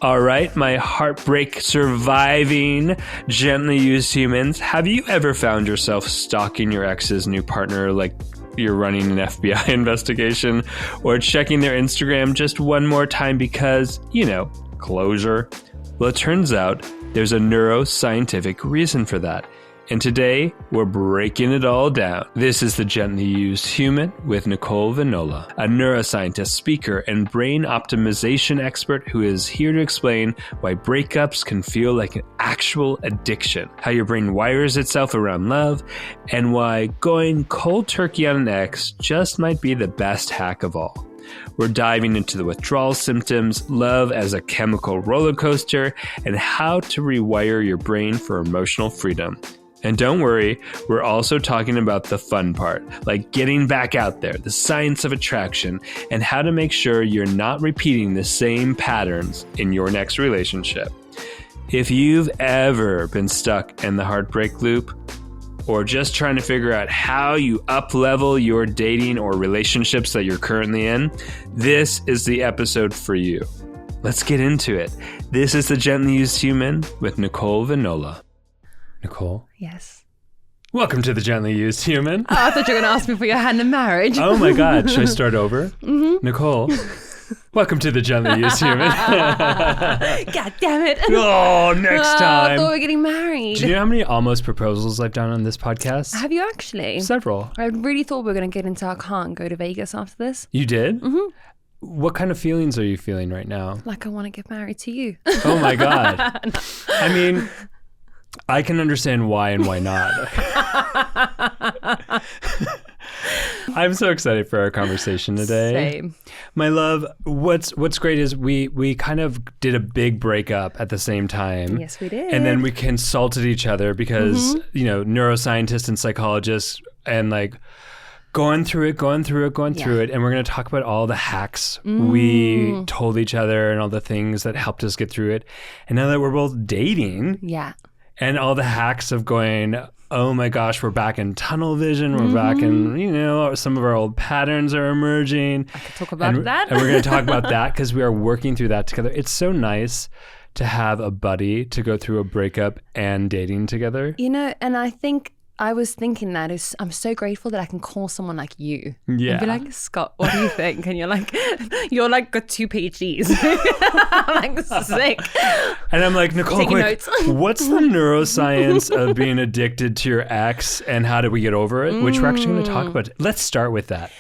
All right, my heartbreak surviving, gently used humans. Have you ever found yourself stalking your ex's new partner like you're running an FBI investigation, or checking their Instagram just one more time because, closure? Well, it turns out there's a neuroscientific reason for that. And today, we're breaking it all down. This is The Gently Used Human with Nicole Vignola, a neuroscientist, speaker, and brain optimization expert who is here to explain why breakups can feel like an actual addiction, how your brain wires itself around love, and why going cold turkey on an ex just might be the best hack of all. We're diving into the withdrawal symptoms, love as a chemical roller coaster, and how to rewire your brain for emotional freedom. And don't worry, we're also talking about the fun part, like getting back out there, the science of attraction, and how to make sure you're not repeating the same patterns in your next relationship. If you've ever been stuck in the heartbreak loop, or just trying to figure out how you up-level your dating or relationships that you're currently in, this is the episode for you. Let's get into it. This is The Gently Used Human with Nicole Vignola. Nicole? Yes. Welcome to The Gently Used Human. Oh, I thought you were going to ask me for your hand in marriage. Oh my God. Should I start over? Mm-hmm. Nicole, welcome to The Gently Used Human. God damn it. Oh, next time. I thought we were getting married. Do you know how many almost proposals I've done on this podcast? Have you actually? Several. I really thought we were going to get into our car and go to Vegas after this. You did? Mm-hmm. What kind of feelings are you feeling right now? Like I want to get married to you. Oh my God. No. I mean, I can understand why and why not. I'm so excited for our conversation today. Same. My love, what's great is we kind of did a big breakup at the same time. Yes, we did. And then we consulted each other because, neuroscientists and psychologists and like going through it. And we're going to talk about all the hacks we told each other and all the things that helped us get through it. And now that we're both dating. Yeah. And all the hacks of going, oh my gosh, we're back in tunnel vision. We're back in, some of our old patterns are emerging. I could talk about that. And we're going to talk about that because we are working through that together. It's so nice to have a buddy to go through a breakup and dating together. And I was thinking that I'm so grateful that I can call someone like you. Yeah. And be like, Scott, what do you think? And you're like got 2 PhDs. I'm like, sick. And I'm like, Nicole, taking quick, notes. What's the neuroscience of being addicted to your ex and how do we get over it? Which we're actually going to talk about. Let's start with that.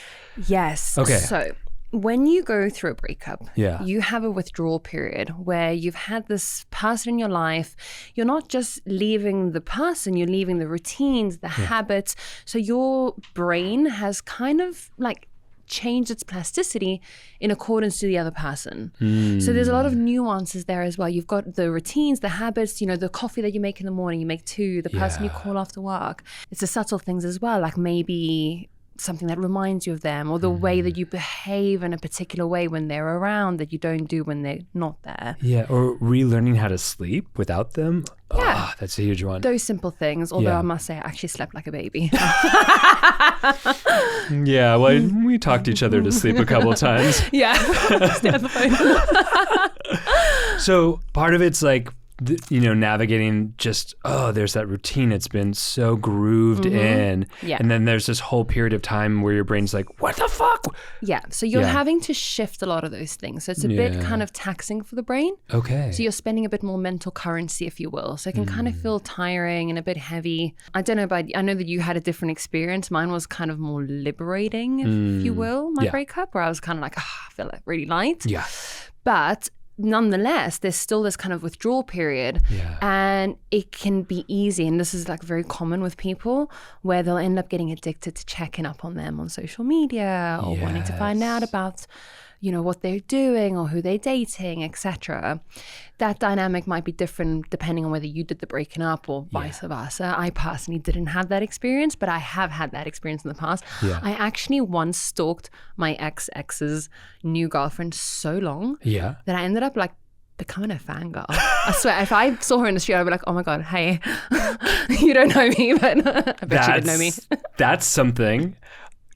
Yes. Okay. So when you go through a breakup, you have a withdrawal period where you've had this person in your life. You're not just leaving the person, you're leaving the routines, the habits. So your brain has kind of like changed its plasticity in accordance to the other person. So there's a lot of nuances there as well. You've got the routines, the habits, the coffee that you make in the morning, you make 2, the person you call after work. It's the subtle things as well, like maybe something that reminds you of them, or the way that you behave in a particular way when they're around that you don't do when they're not there. Yeah, or relearning how to sleep without them. Yeah. Oh, that's a huge one. Those simple things, although I must say I actually slept like a baby. Yeah, well, we talked each other to sleep a couple of times. Yeah, stay on the phone. So part of it's like, navigating just, there's that routine. It's been so grooved in. Yeah. And then there's this whole period of time where your brain's like, what the fuck? Yeah. So you're having to shift a lot don't know those things. So it's a bit kind of taxing for the brain. Okay. So you're spending a bit more mental currency, if you will. So it can kind of feel tiring and a bit heavy. I don't know about, I know that you had a different experience. Mine was kind of more liberating, if you will, my breakup, where I was kind of like, I feel like really light. Yeah. But nonetheless, there's still this kind of withdrawal period and it can be easy. And this is like very common with people where they'll end up getting addicted to checking up on them on social media or wanting to find out about, you know, what they're doing or who they're dating, etc. That dynamic might be different depending on whether you did the breaking up or vice versa. I personally didn't have that experience, but I have had that experience in the past. I actually once stalked my ex's new girlfriend so long that I ended up like becoming a fangirl. I swear, if I saw her in the street, I'd be like, oh my God, hey, you don't know me, but I bet you didn't know me. That's something.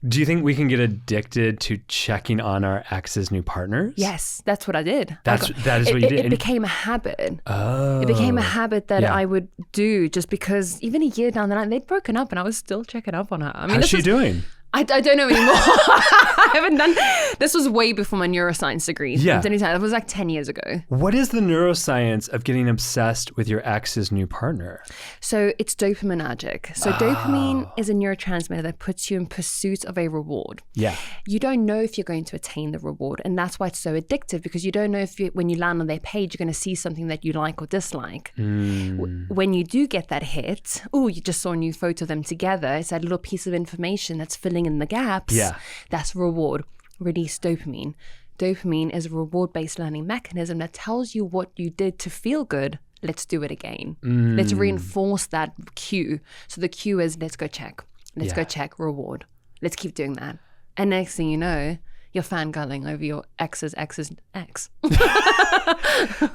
Do you think we can get addicted to checking on our ex's new partners? Yes, that's what I did. That is what you did. It became a habit. Oh. It became a habit that I would do just because even a year down the line, they'd broken up and I was still checking up on her. I mean, how's she doing? I don't know anymore. I haven't done. This was way before my neuroscience degree. Yeah. That was like 10 years ago. What is the neuroscience of getting obsessed with your ex's new partner? So it's dopaminergic. So dopamine is a neurotransmitter that puts you in pursuit of a reward. Yeah. You don't know if you're going to attain the reward. And that's why it's so addictive, because you don't know if when you land on their page, you're going to see something that you like or dislike. When you do get that hit, you just saw a new photo of them together. It's that little piece of information that's filling in the gaps. Yeah. That's reward. Release dopamine. Dopamine is a reward-based learning mechanism that tells you what you did to feel good. Let's do it again. Let's reinforce that cue. So the cue is let's go check. Let's go check, reward. Let's keep doing that. And next thing you know, you're fangirling over your ex's ex.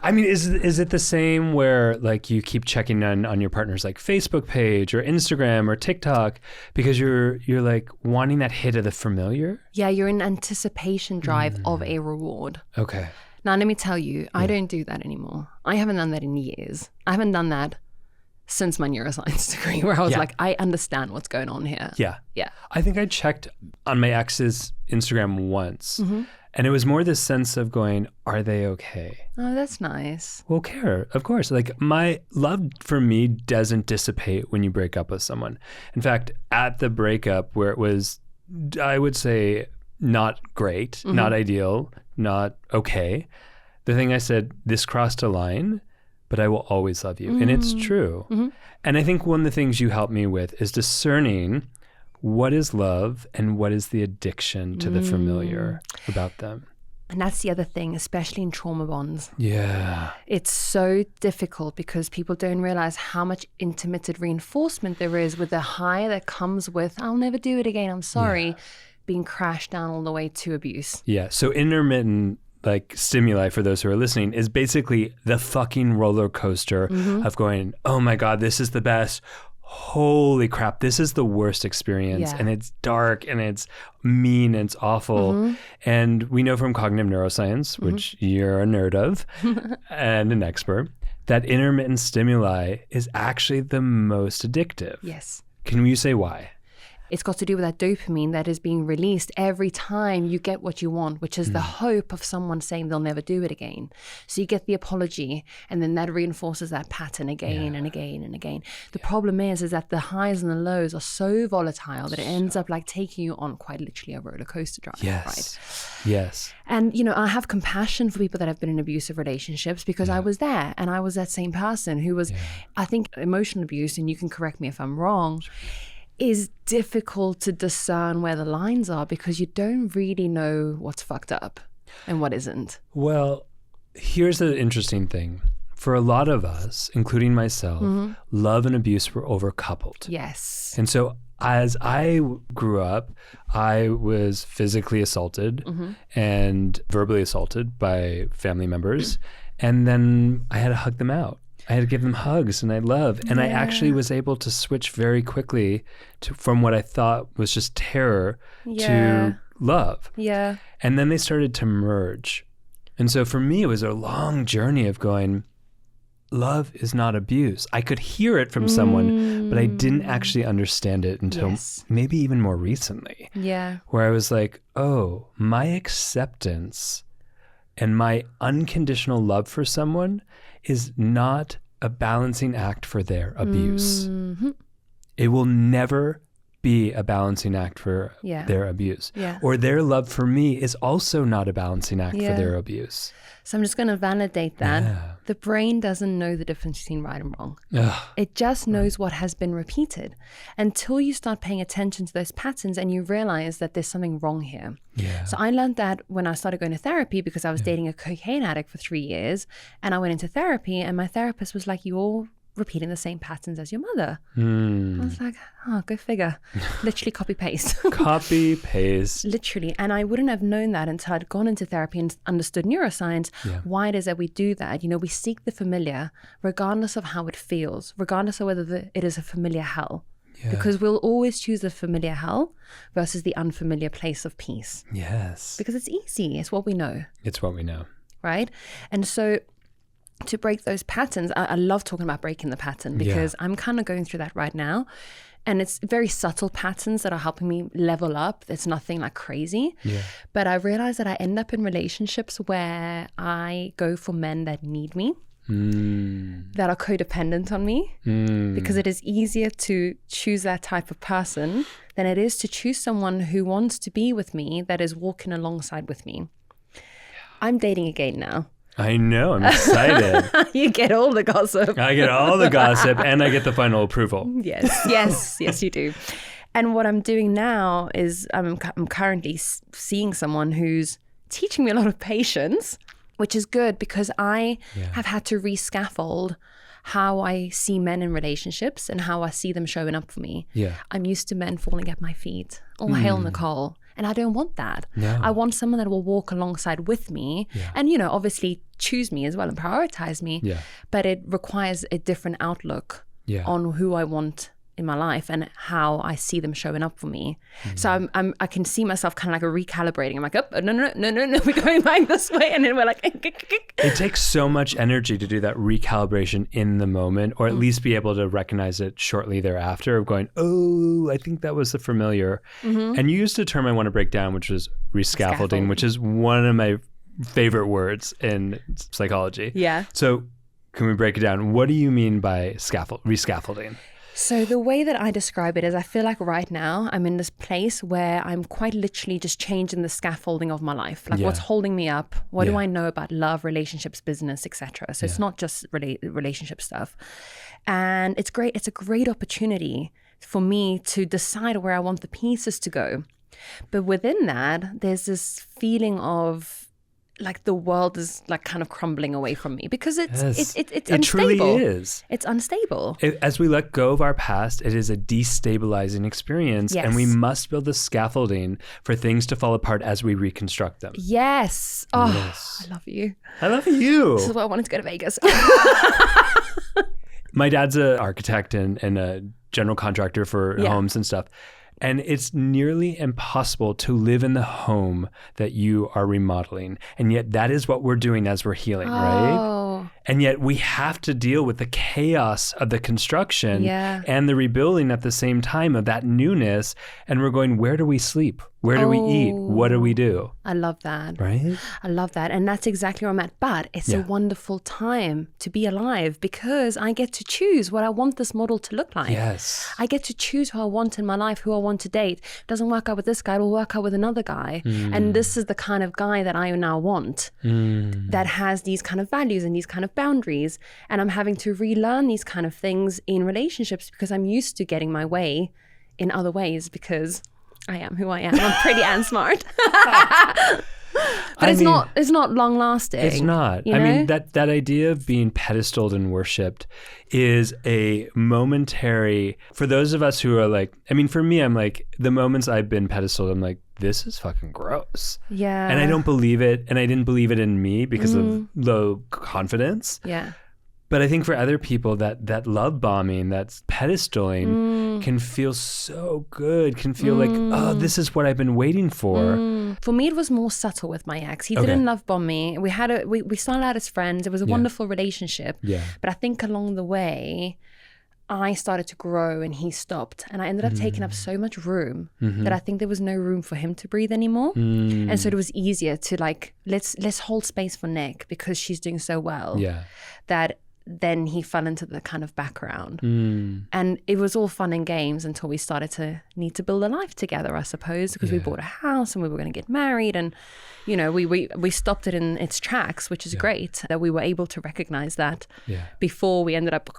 I mean, is it the same where like you keep checking on your partner's like Facebook page or Instagram or TikTok because you're like wanting that hit of the familiar? Yeah, you're in anticipation drive of a reward. Okay. Now, let me tell you, I don't do that anymore. I haven't done that in years. I haven't done that since my neuroscience degree where I was like, I understand what's going on here. Yeah. Yeah. I think I checked on my ex's Instagram once and it was more this sense of going, are they okay? Oh, that's nice. Well, care, of course. Like my love for me doesn't dissipate when you break up with someone. In fact, at the breakup where it was, I would say, not great, not ideal, not okay, the thing I said, this crossed a line, but I will always love you. And it's true. And I think one of the things you help me with is discerning what is love and what is the addiction to the familiar about them. And that's the other thing, especially in trauma bonds. Yeah. It's so difficult because people don't realize how much intermittent reinforcement there is with the high that comes with, I'll never do it again, I'm sorry, being crashed down all the way to abuse. Yeah. So intermittent like stimuli, for those who are listening, is basically the fucking roller coaster of going, oh my God, this is the best. Holy crap, this is the worst experience. And it's dark and it's mean and it's awful. And we know from cognitive neuroscience, which you're a nerd of and an expert, that intermittent stimuli is actually the most addictive. Yes. Can you say why? It's got to do with that dopamine that is being released every time you get what you want, which is the hope of someone saying they'll never do it again. So you get the apology, and then that reinforces that pattern again and again and again. The problem is that the highs and the lows are so volatile that it ends up like taking you on quite literally a roller coaster drive. Right? Yes. And, you know, I have compassion for people that have been in abusive relationships because I was there and I was that same person who was, I think emotional abuse, and you can correct me if I'm wrong, is difficult to discern where the lines are because you don't really know what's fucked up and what isn't. Well, here's the interesting thing. For a lot of us, including myself, love and abuse were overcoupled. Yes. And so as I grew up, I was physically assaulted and verbally assaulted by family members. And then I had to hug them out. I had to give them hugs and I love. And I actually was able to switch very quickly from what I thought was just terror to love. Yeah. And then they started to merge. And so for me, it was a long journey of going, love is not abuse. I could hear it from someone, but I didn't actually understand it until maybe even more recently. Yeah. Where I was like, oh, my acceptance and my unconditional love for someone is not a balancing act for their abuse. It will never be a balancing act for their abuse. Or their love for me is also not a balancing act for their abuse. So I'm just going to validate that. The brain doesn't know the difference between right and wrong. It just knows what has been repeated until you start paying attention to those patterns and you realize that there's something wrong here. So I learned that when I started going to therapy because I was dating a cocaine addict for 3 years, and I went into therapy and my therapist was like, you're repeating the same patterns as your mother. I was like, oh, go figure. Literally copy paste. Copy paste. Literally. And I wouldn't have known that until I'd gone into therapy and understood neuroscience, why it is that we do that. You know, we seek the familiar regardless of how it feels, regardless of whether it is a familiar hell. because we'll always choose the familiar hell versus the unfamiliar place of peace. Yes. Because it's easy. It's what we know. It's what we know. Right? And so to break those patterns, I love talking about breaking the pattern because I'm kind of going through that right now. And it's very subtle patterns that are helping me level up. It's nothing like crazy. Yeah. But I realize that I end up in relationships where I go for men that need me, that are codependent on me, because it is easier to choose that type of person than it is to choose someone who wants to be with me, that is walking alongside with me. I'm dating again now. I know. I'm excited. You get all the gossip. I get all the gossip and I get the final approval. Yes, you do. And what I'm doing now is I'm currently seeing someone who's teaching me a lot of patience, which is good because I have had to re-scaffold how I see men in relationships and how I see them showing up for me. Yeah. I'm used to men falling at my feet. All hail Nicole. And I don't want that. No. I want someone that will walk alongside with me and, obviously choose me as well and prioritize me. Yeah. But it requires a different outlook on who I want in my life and how I see them showing up for me. So I can see myself kind of like recalibrating. I'm like, oh, no, we're going back this way. And then we're like, it takes so much energy to do that recalibration in the moment, or at least be able to recognize it shortly thereafter of going, oh, I think that was the familiar. And you used a term I want to break down, which was rescaffolding, which is one of my favorite words in psychology. Yeah. So can we break it down? What do you mean by rescaffolding? So the way that I describe it is I feel like right now I'm in this place where I'm quite literally just changing the scaffolding of my life. Like what's holding me up? What do I know about love, relationships, business, etc. So it's not just relationship stuff. And it's great. It's a great opportunity for me to decide where I want the pieces to go. But within that, there's this feeling of like the world is like kind of crumbling away from me because it's unstable. It truly is. It's unstable. As we let go of our past, it is a destabilizing experience, and we must build the scaffolding for things to fall apart as we reconstruct them. Yes. Oh, yes. I love you. I love you. This is why I wanted to go to Vegas. My dad's an architect and a general contractor for homes and stuff. And it's nearly impossible to live in the home that you are remodeling. And yet that is what we're doing as we're healing, right? And yet we have to deal with the chaos of the construction and the rebuilding at the same time of that newness. And we're going, where do we sleep? Where do we eat? What do we do? I love that. Right? I love that. And that's exactly where I'm at. But it's a wonderful time to be alive because I get to choose what I want this model to look like. Yes. I get to choose who I want in my life, who I want to date. It doesn't work out with this guy, it'll work out with another guy. And this is the kind of guy that I now want that has these kind of values and these kind of boundaries. And I'm having to relearn these kind of things in relationships because I'm used to getting my way in other ways because I am who I am. I'm pretty and smart. But it's not long lasting. It's not. I mean, that idea of being pedestaled and worshipped is a momentary, for those of us who are like, I mean, for me, I'm like, the moments I've been pedestaled, I'm like, this is fucking gross. Yeah. And I don't believe it. And I didn't believe it in me because of low confidence. Yeah. But I think for other people, that love bombing, that pedestaling can feel so good, can feel like, oh, this is what I've been waiting for. For me, it was more subtle with my ex. He didn't love bomb me. We started out as friends. It was a wonderful relationship. Yeah. But I think along the way, I started to grow and he stopped. And I ended up taking up so much room that I think there was no room for him to breathe anymore. And so it was easier to like, let's hold space for Nick because she's doing so well. Yeah. That then he fell into the kind of background. And it was all fun and games until we started to need to build a life together, I suppose, because we bought a house and we were going to get married. And, you know, we stopped it in its tracks, which is great that we were able to recognize that before we ended up,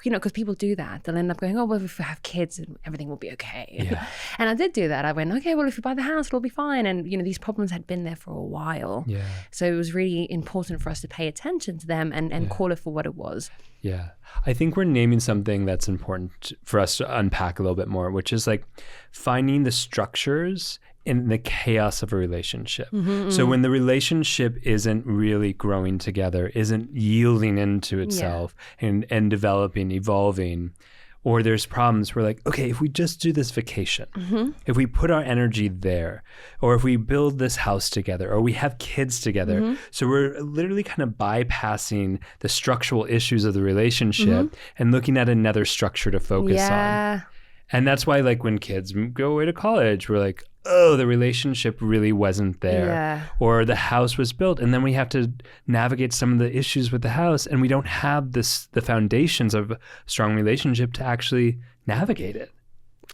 you know, because people do that. They'll end up going, oh, well, if we have kids, everything will be okay. Yeah. And I did do that. I went, okay, well, if you buy the house, it'll be fine. And, you know, these problems had been there for a while. Yeah. So it was really important for us to pay attention to them and call it for what it was. Yeah. I think we're naming something that's important for us to unpack a little bit more, which is like finding the structures in the chaos of a relationship. So when the relationship isn't really growing together, isn't yielding into itself and developing, evolving, or there's problems, we're like, okay, if we just do this vacation, if we put our energy there, or if we build this house together, or we have kids together. So we're literally kind of bypassing the structural issues of the relationship and looking at another structure to focus on. And that's why, like, when kids go away to college, we're like, oh, the relationship really wasn't there. Or the house was built, and then we have to navigate some of the issues with the house, and we don't have the foundations of a strong relationship to actually navigate it.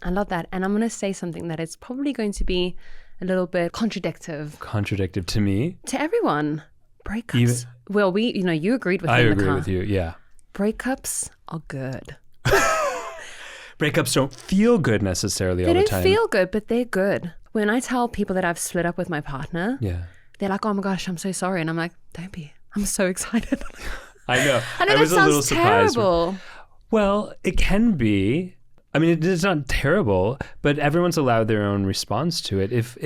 I love that. And I'm going to say something that is probably going to be a little bit contradictive. Contradictive to me? To everyone. Breakups. Well, you agreed with me. I agree with you, yeah. Breakups are good. Breakups don't feel good necessarily all the time. They don't feel good, but they're good. When I tell people that I've split up with my partner, they're like, oh my gosh, I'm so sorry. And I'm like, don't be. I'm so excited. I know. I know, that sounds terrible. Well, it can be. I mean, it's not terrible, but everyone's allowed their own response to it. If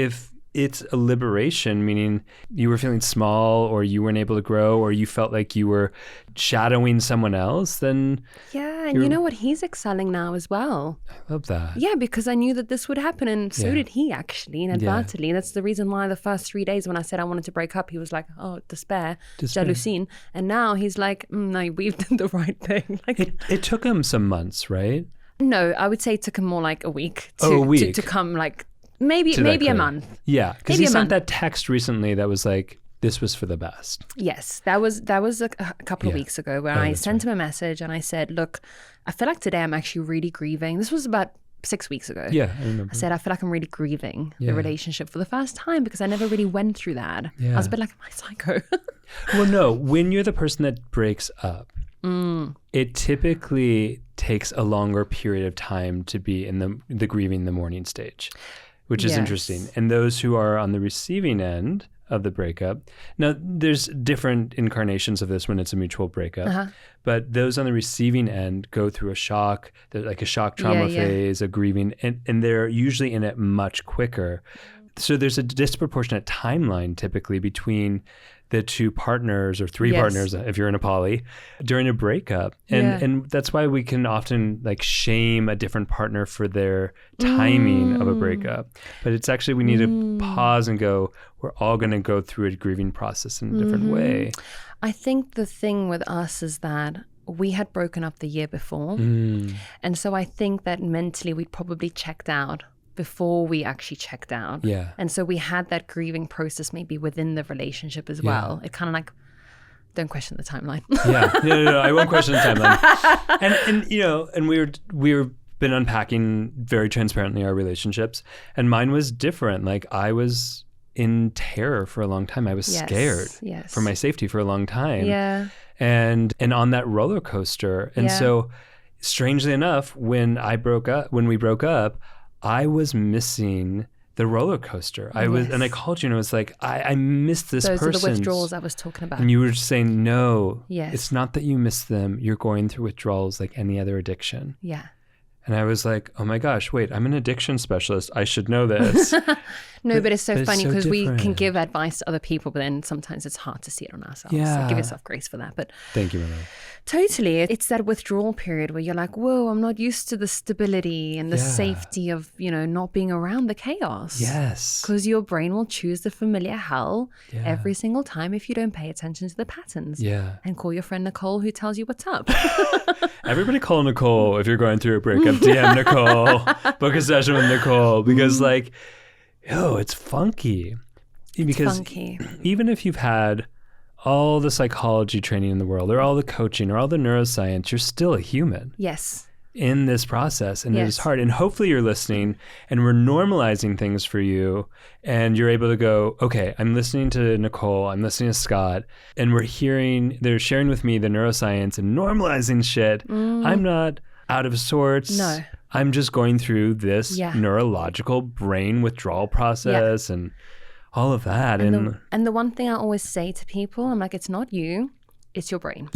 it's a liberation, meaning you were feeling small, or you weren't able to grow, or you felt like you were shadowing someone else, then... Yeah, and you know what? He's excelling now as well. I love that. Yeah, because I knew that this would happen, and so did he, actually, inadvertently. That's the reason why the first 3 days when I said I wanted to break up, he was like, oh, despair. Jalousie. And now he's like, no, we've done the right thing. Like, it took him some months, right? No, I would say it took him more like a week to come like... Maybe a month. Yeah, because he sent that text recently that was like, this was for the best. Yes, that was a couple of weeks ago where I sent him a message and I said, look, I feel like today I'm actually really grieving. This was about 6 weeks ago. Yeah, I remember. I said, I feel like I'm really grieving the relationship for the first time because I never really went through that. I was a bit like, am I psycho? Well, no, when you're the person that breaks up, it typically takes a longer period of time to be in the grieving the mourning stage. Which is interesting. And those who are on the receiving end of the breakup, now there's different incarnations of this when it's a mutual breakup, but those on the receiving end go through a shock, like a shock trauma phase, a grieving, and they're usually in it much quicker. So there's a disproportionate timeline typically between the two partners or three partners, if you're in a poly, during a breakup. And that's why we can often like shame a different partner for their timing of a breakup. But it's actually, we need to pause and go, we're all going to go through a grieving process in a different way. I think the thing with us is that we had broken up the year before. And so I think that mentally we'd probably checked out before we actually checked out. Yeah. And so we had that grieving process maybe within the relationship as well. It kind of like, don't question the timeline. No, I won't question the timeline. And you know, and we've been unpacking very transparently our relationships, and mine was different. Like I was in terror for a long time. I was scared for my safety for a long time. Yeah. And on that roller coaster. And so strangely enough, when we broke up, I was missing the roller coaster. And I called you and I was like, I missed this person. Those are the withdrawals I was talking about. And you were just saying, no, it's not that you miss them. You're going through withdrawals like any other addiction. Yeah. And I was like, oh my gosh, wait, I'm an addiction specialist. I should know this. No, but it's so funny because we can give advice to other people, but then sometimes it's hard to see it on ourselves. Yeah. So give yourself grace for that. But thank you, Mama. Totally. It's that withdrawal period where you're like, whoa, I'm not used to the stability and the safety of, not being around the chaos. Yes. Because your brain will choose the familiar hell every single time if you don't pay attention to the patterns. Yeah. And call your friend Nicole who tells you what's up. Everybody call Nicole if you're going through a breakup. DM Nicole. Book a session with Nicole. Because it's funky. Because even if you've had all the psychology training in the world, or all the coaching, or all the neuroscience, you're still a human. Yes. In this process. And it is hard. And hopefully you're listening and we're normalizing things for you. And you're able to go, okay, I'm listening to Nicole, I'm listening to Scott, and they're sharing with me the neuroscience and normalizing shit. I'm not out of sorts. No. I'm just going through this neurological brain withdrawal process and all of that. And the one thing I always say to people, I'm like, it's not you, it's your brain.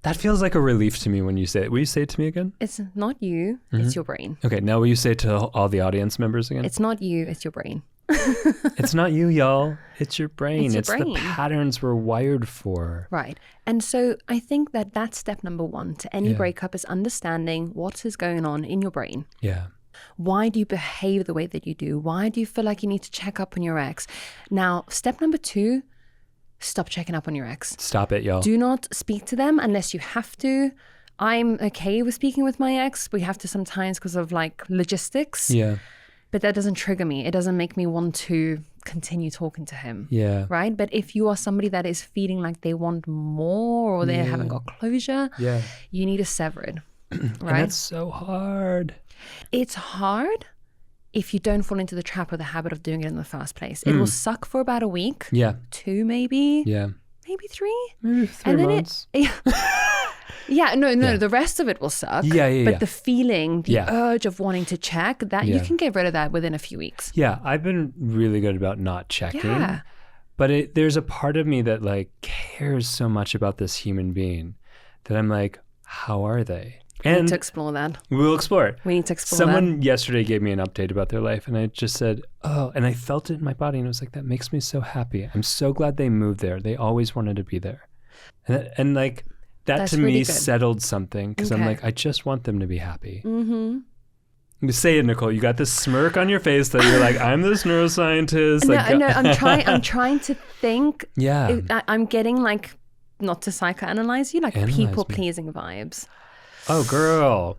That feels like a relief to me when you say it. Will you say it to me again? It's not you, it's your brain. Okay, now will you say it to all the audience members again? It's not you, it's your brain. It's not you, y'all. It's your brain. It's your brain. The patterns we're wired for. Right. And so I think that that's step number one to any breakup is understanding what is going on in your brain. Yeah. Why do you behave the way that you do? Why do you feel like you need to check up on your ex? Now, step number 2, stop checking up on your ex. Stop it, y'all. Do not speak to them unless you have to. I'm okay with speaking with my ex. We have to sometimes because of like logistics. Yeah. But that doesn't trigger me. It doesn't make me want to continue talking to him. Yeah. Right? But if you are somebody that is feeling like they want more or they haven't got closure, you need to sever it. Right? And that's so hard. It's hard if you don't fall into the trap or the habit of doing it in the first place. It will suck for about a week. Yeah. 2 maybe. Yeah. Maybe 3. Maybe 3 months. No, the rest of it will suck. But the feeling, the urge of wanting to check, that you can get rid of that within a few weeks. Yeah, I've been really good about not checking. Yeah. But there's a part of me that like cares so much about this human being that I'm like, how are they? We need to explore that. We'll explore it. We need to explore Someone yesterday gave me an update about their life and I just said, oh, and I felt it in my body and I was like, that makes me so happy. I'm so glad they moved there. They always wanted to be there. And like, that to me settled something because I'm like, I just want them to be happy. Mm-hmm. Say it, Nicole. You got this smirk on your face that you're like, I'm this neuroscientist. No, I'm trying to think. Yeah. I'm getting like, not to psychoanalyze you, like people-pleasing vibes. Oh, girl.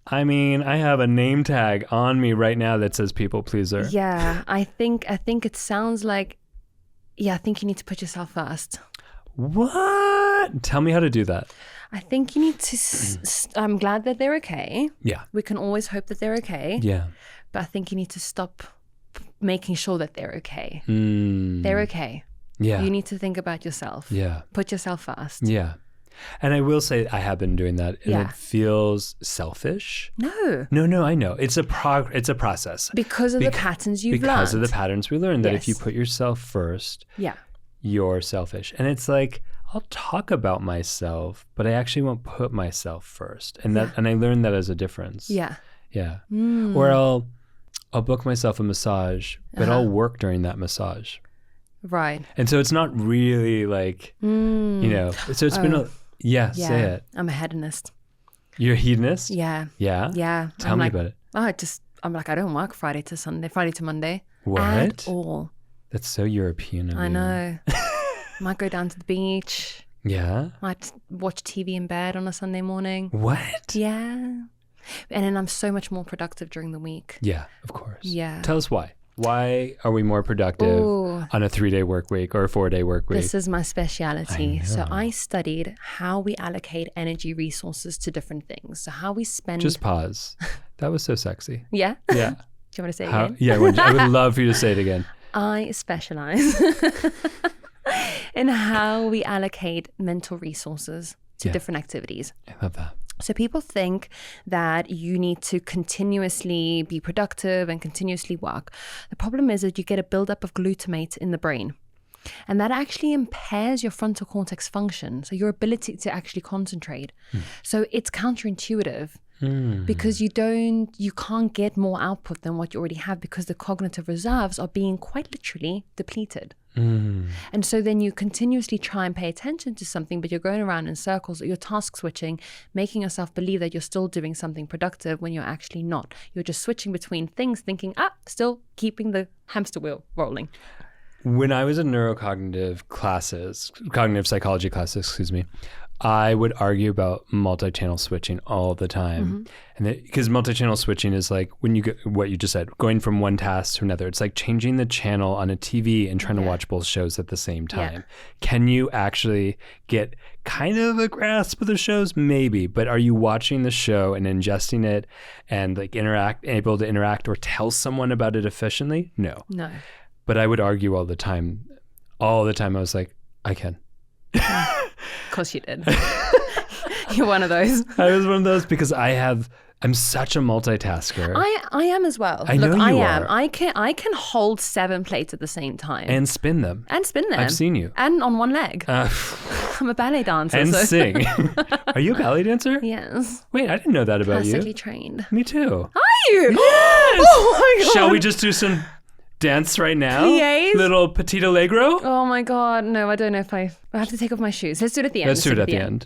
I mean, I have a name tag on me right now that says people pleaser. Yeah, I think it sounds like, I think you need to put yourself first. What? Tell me how to do that. I think you need to, I'm glad that they're okay. Yeah. We can always hope that they're okay. Yeah. But I think you need to stop making sure that they're okay. They're okay. Yeah. You need to think about yourself. Yeah. Put yourself first. Yeah. And I will say I have been doing that and it feels selfish. No, I know. It's a process. Because of the patterns you've learned. Because of the patterns we learned that if you put yourself first, you're selfish. And it's like, I'll talk about myself, but I actually won't put myself first. And and I learned that as a difference. Yeah. Yeah. Or I'll book myself a massage, but I'll work during that massage. Right. And so it's not really like, so it's been say it. I'm a hedonist. You're a hedonist? Yeah. Yeah? Yeah. Tell me about it. I'm like, I don't work Friday to Monday. What? At all. That's so European of you. I know. Might go down to the beach. Yeah? Might watch TV in bed on a Sunday morning. What? Yeah. And then I'm so much more productive during the week. Yeah, of course. Yeah. Tell us why. Why are we more productive on a 3-day work week or a 4-day work week? This is my speciality. So I studied how we allocate energy resources to different things. So how we spend... Just pause. That was so sexy. Yeah? Yeah. Do you want to say it again? Yeah, I would love for you to say it again. I specialize in how we allocate mental resources to different activities. I love that. So people think that you need to continuously be productive and continuously work. The problem is that you get a buildup of glutamate in the brain. And that actually impairs your frontal cortex function, so your ability to actually concentrate. So it's counterintuitive because you can't get more output than what you already have because the cognitive reserves are being quite literally depleted. And so then you continuously try and pay attention to something, but you're going around in circles, or you're task switching, making yourself believe that you're still doing something productive when you're actually not. You're just switching between things, thinking, still keeping the hamster wheel rolling. When I was in cognitive psychology classes, I would argue about multi-channel switching all the time. And because multi-channel switching is like when you get what you just said, going from one task to another. It's like changing the channel on a TV and trying to watch both shows at the same time. Can you actually get kind of a grasp of the shows? Maybe, but are you watching the show and ingesting it and like able to interact or tell someone about it efficiently? No. But I would argue all the time. I was like, I can. Of course you did. You're one of those. I was one of those because I'm such a multitasker. I am as well. I know you are. I can hold 7 plates at the same time. And spin them. I've seen you. And on one leg. I'm a ballet dancer. And sing. Are you a ballet dancer? Yes. Wait, I didn't know that about you. Classically trained. Me too. Are you? Yes. Oh my God. Shall we just do some dance right now? Yes. Little Petit Allegro? Oh my God. No, I don't know if I have to take off my shoes. Let's do it at the end. Let's do it at the end.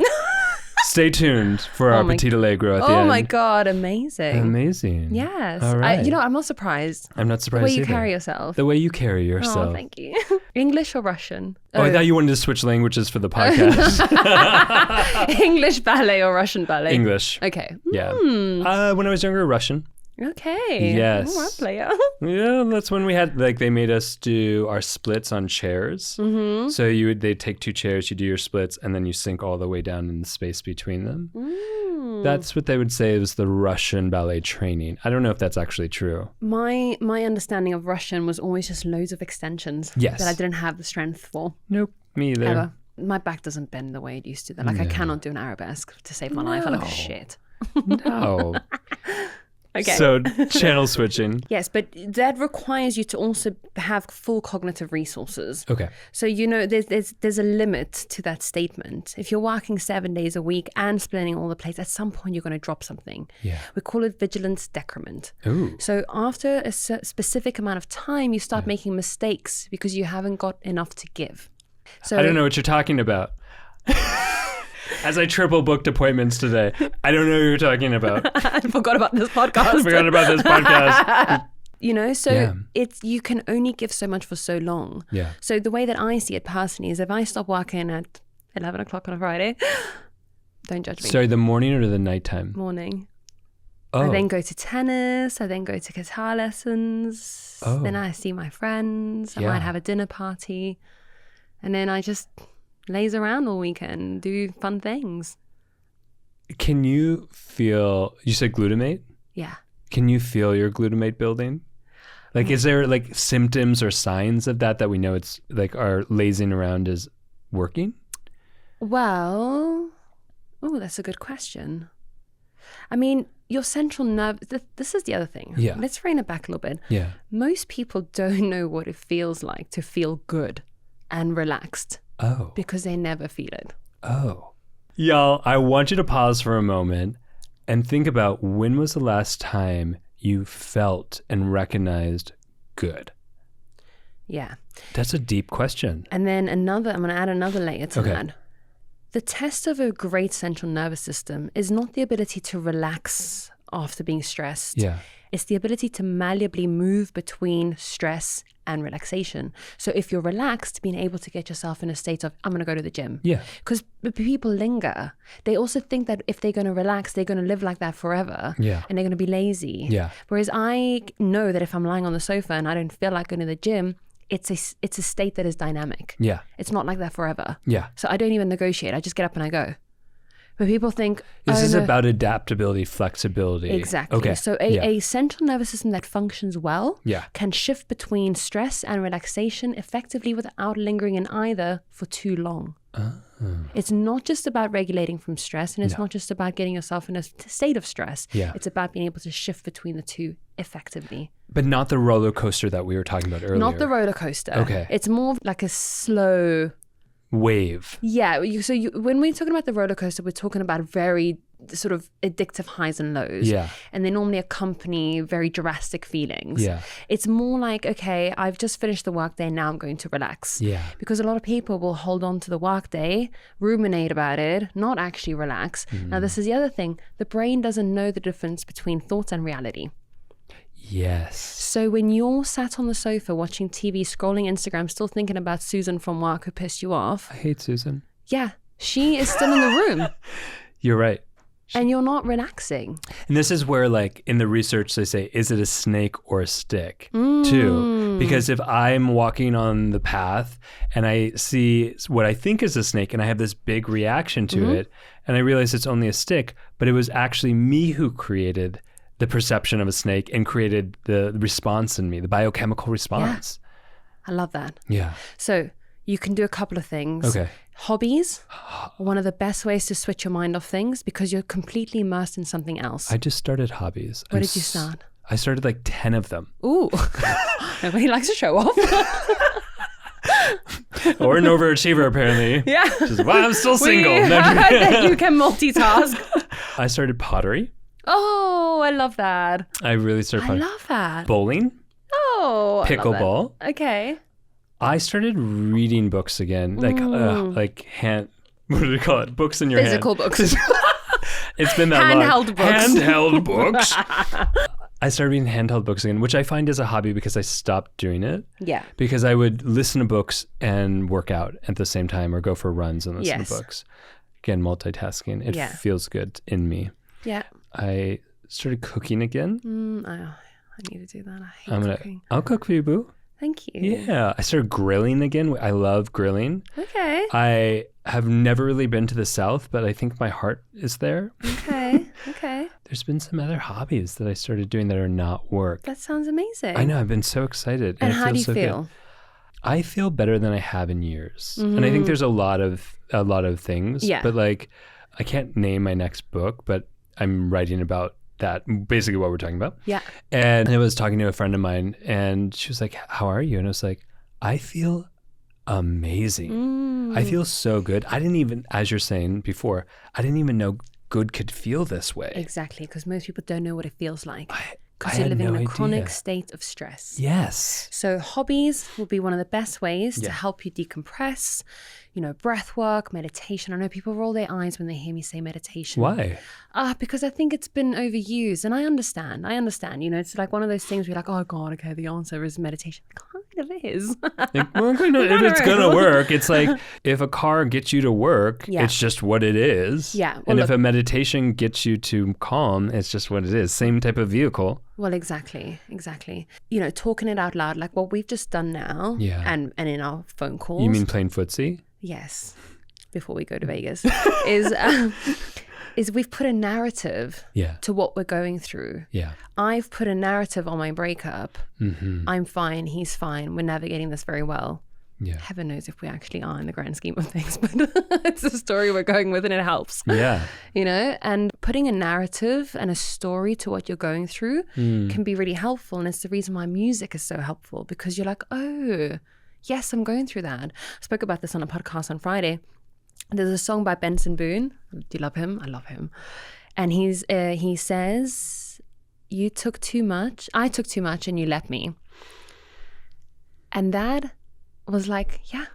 Stay tuned for our Petit Allegro at the end. Oh my God. Amazing. Amazing. Yes. All right. I'm not surprised. I'm not surprised The way you either. carry yourself. The way you carry yourself. Oh, thank you. English or Russian? Oh, I thought you wanted to switch languages for the podcast. English ballet or Russian ballet? English. Okay. Yeah. When I was younger, Russian. Okay. Yes. Oh, player. Yeah, that's when we had, they made us do our splits on chairs. Mm-hmm. So they'd take 2 chairs, you do your splits, and then you sink all the way down in the space between them. That's what they would say was the Russian ballet training. I don't know if that's actually true. My understanding of Russian was always just loads of extensions that I didn't have the strength for. Nope, me either. Ever. My back doesn't bend the way it used to. Like I cannot do an arabesque to save my life. I look shit. No. Okay. So channel switching. Yes, but that requires you to also have full cognitive resources. Okay. So, there's a limit to that statement. If you're working 7 days a week and splitting all the plates, at some point you're going to drop something. Yeah. We call it vigilance decrement. Ooh. So after a specific amount of time, you start making mistakes because you haven't got enough to give. So I don't know what you're talking about. As I triple booked appointments today, I don't know what you're talking about. I forgot about this podcast. I forgot about this podcast. It's you can only give so much for so long. Yeah. So the way that I see it personally is if I stop working at 11 o'clock on a Friday, don't judge me. Sorry, the morning or the nighttime? Morning. Oh. I then go to tennis. I then go to guitar lessons. Oh. Then I see my friends. I might have a dinner party. And then I just laze around all weekend, do fun things. Can you feel, you said glutamate? Yeah. Can you feel your glutamate building? Like, is there like symptoms or signs of that we know it's like our lazing around is working? Well, that's a good question. I mean, your central nerve, this is the other thing. Yeah. Let's rein it back a little bit. Yeah. Most people don't know what it feels like to feel good and relaxed. Oh. Because they never feel it. Oh. Y'all, I want you to pause for a moment and think about when was the last time you felt and recognized good? Yeah. That's a deep question. And then I'm going to add another layer to Okay. that. The test of a great central nervous system is not the ability to relax after being stressed. Yeah. It's the ability to malleably move between stress and relaxation. So if you're relaxed, being able to get yourself in a state of, I'm going to go to the gym. Yeah. Because people linger. They also think that if they're going to relax, they're going to live like that forever. Yeah. And they're going to be lazy. Yeah. Whereas I know that if I'm lying on the sofa and I don't feel like going to the gym, it's a state that is dynamic. Yeah. It's not like that forever. Yeah. So I don't even negotiate. I just get up and I go. But people think, This is about adaptability, flexibility. Exactly. Okay. So a central nervous system that functions well can shift between stress and relaxation effectively without lingering in either for too long. It's not just about regulating from stress, and it's not just about getting yourself in a state of stress. Yeah. It's about being able to shift between the two effectively. But not the roller coaster that we were talking about earlier. Not the roller coaster. Okay. It's more like a slow wave. Yeah. When we're talking about the roller coaster, we're talking about very sort of addictive highs and lows. Yeah. And they normally accompany very drastic feelings. Yeah. It's more like, okay, I've just finished the workday, now I'm going to relax. Yeah. Because a lot of people will hold on to the workday, ruminate about it, not actually relax. Now, this is the other thing. The brain doesn't know the difference between thought and reality. Yes. So when you're sat on the sofa watching TV, scrolling Instagram, still thinking about Susan from work who pissed you off. I hate Susan. Yeah, she is still in the room. You're right. And you're not relaxing. And this is where, like, in the research, they say, is it a snake or a stick, too? Because if I'm walking on the path and I see what I think is a snake and I have this big reaction to it, and I realize it's only a stick, but it was actually me who created the perception of a snake and created the response in me, the biochemical response. Yeah. I love that. Yeah. So you can do a couple of things. Okay. Hobbies are one of the best ways to switch your mind off things because you're completely immersed in something else. I just started hobbies. Where did you start? I started like 10 of them. Ooh. Nobody likes to show off. Or an overachiever, apparently. Yeah. Which is why I'm still single. We heard that you can multitask. I started pottery. Oh, I love that. I really started I pottery. love that. Bowling. Oh, pickleball. Okay. I started reading books again, like what do you call it? Books in your Physical hand. books. It's been that long. Handheld books. Handheld books. I started reading handheld books again, which I find is a hobby because I stopped doing it. Yeah. Because I would listen to books and work out at the same time, or go for runs and listen to books. Again, multitasking. It feels good in me. Yeah. I started cooking again. I need to do that. I hate cooking. I'll cook for you, boo. Thank you. Yeah. I started grilling again. I love grilling. Okay. I have never really been to the South, but I think my heart is there. Okay. Okay. There's been some other hobbies that I started doing that are not work. That sounds amazing. I know. I've been so excited. And how do you feel? Good. I feel better than I have in years. And I think there's a lot of things. Yeah. But like, I can't name my next book, but I'm writing about that, basically what we're talking about. Yeah. And I was talking to a friend of mine, and she was like, how are you? And I was like, I feel amazing. I feel so good. I didn't even, as you're saying before, I didn't even know good could feel this way. Exactly, because most people don't know what it feels like. Because you're living in a chronic state of stress. Yes. So hobbies will be one of the best ways to help you decompress. You know, breath work, meditation. I know people roll their eyes when they hear me say meditation. Why? Because I think it's been overused. And I understand. You know, it's like one of those things where you're like, oh God, okay, the answer is meditation. It kind of is. If it's going to work, it's like if a car gets you to work, it's just what it is. Yeah. Well, and if a meditation gets you to calm, it's just what it is. Same type of vehicle. Well, exactly. You know, talking it out loud, like what we've just done now and in our phone calls. You mean playing footsie? Yes, before we go to Vegas, is we've put a narrative to what we're going through. Yeah. I've put a narrative on my breakup. I'm fine, he's fine, we're navigating this very well. Yeah. Heaven knows if we actually are in the grand scheme of things, but it's a story we're going with and it helps. Yeah. You know, and putting a narrative and a story to what you're going through can be really helpful. And it's the reason why music is so helpful, because you're like, oh, yes, I'm going through that. I spoke about this on a podcast on Friday. There's a song by Benson Boone. Do you love him? I love him. And he says, I took too much and you let me. And that was like, yeah,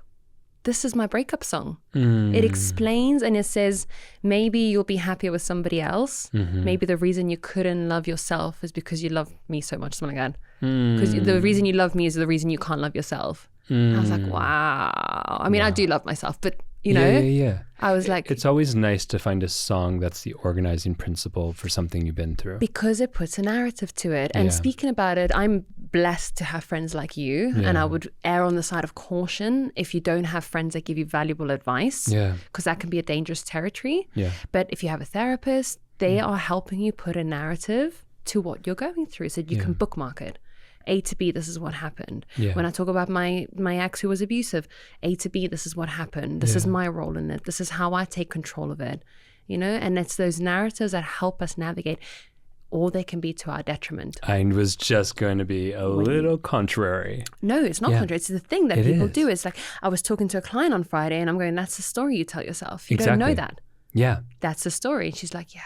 this is my breakup song. It explains and it says, maybe you'll be happier with somebody else. Maybe the reason you couldn't love yourself is because you love me so much, something like that. Because the reason you love me is the reason you can't love yourself. I was like, wow. I mean, I do love myself, but you know, I was like, it's always nice to find a song that's the organizing principle for something you've been through, because it puts a narrative to it. And speaking about it, I'm blessed to have friends like you, and I would err on the side of caution if you don't have friends that give you valuable advice, because that can be a dangerous territory. But if you have a therapist, they are helping you put a narrative to what you're going through so that you can bookmark it. A to B, this is what happened. When I talk about my ex who was abusive, A to B, this is what happened. This is my role in it. This is how I take control of it. You know, and it's those narratives that help us navigate, or they can be to our detriment. I was just going to be a little contrary. No, it's not contrary. It's the thing that people do. It's like, I was talking to a client on Friday and I'm going, that's the story you tell yourself. You don't know that. Yeah. That's the story. And she's like, yeah.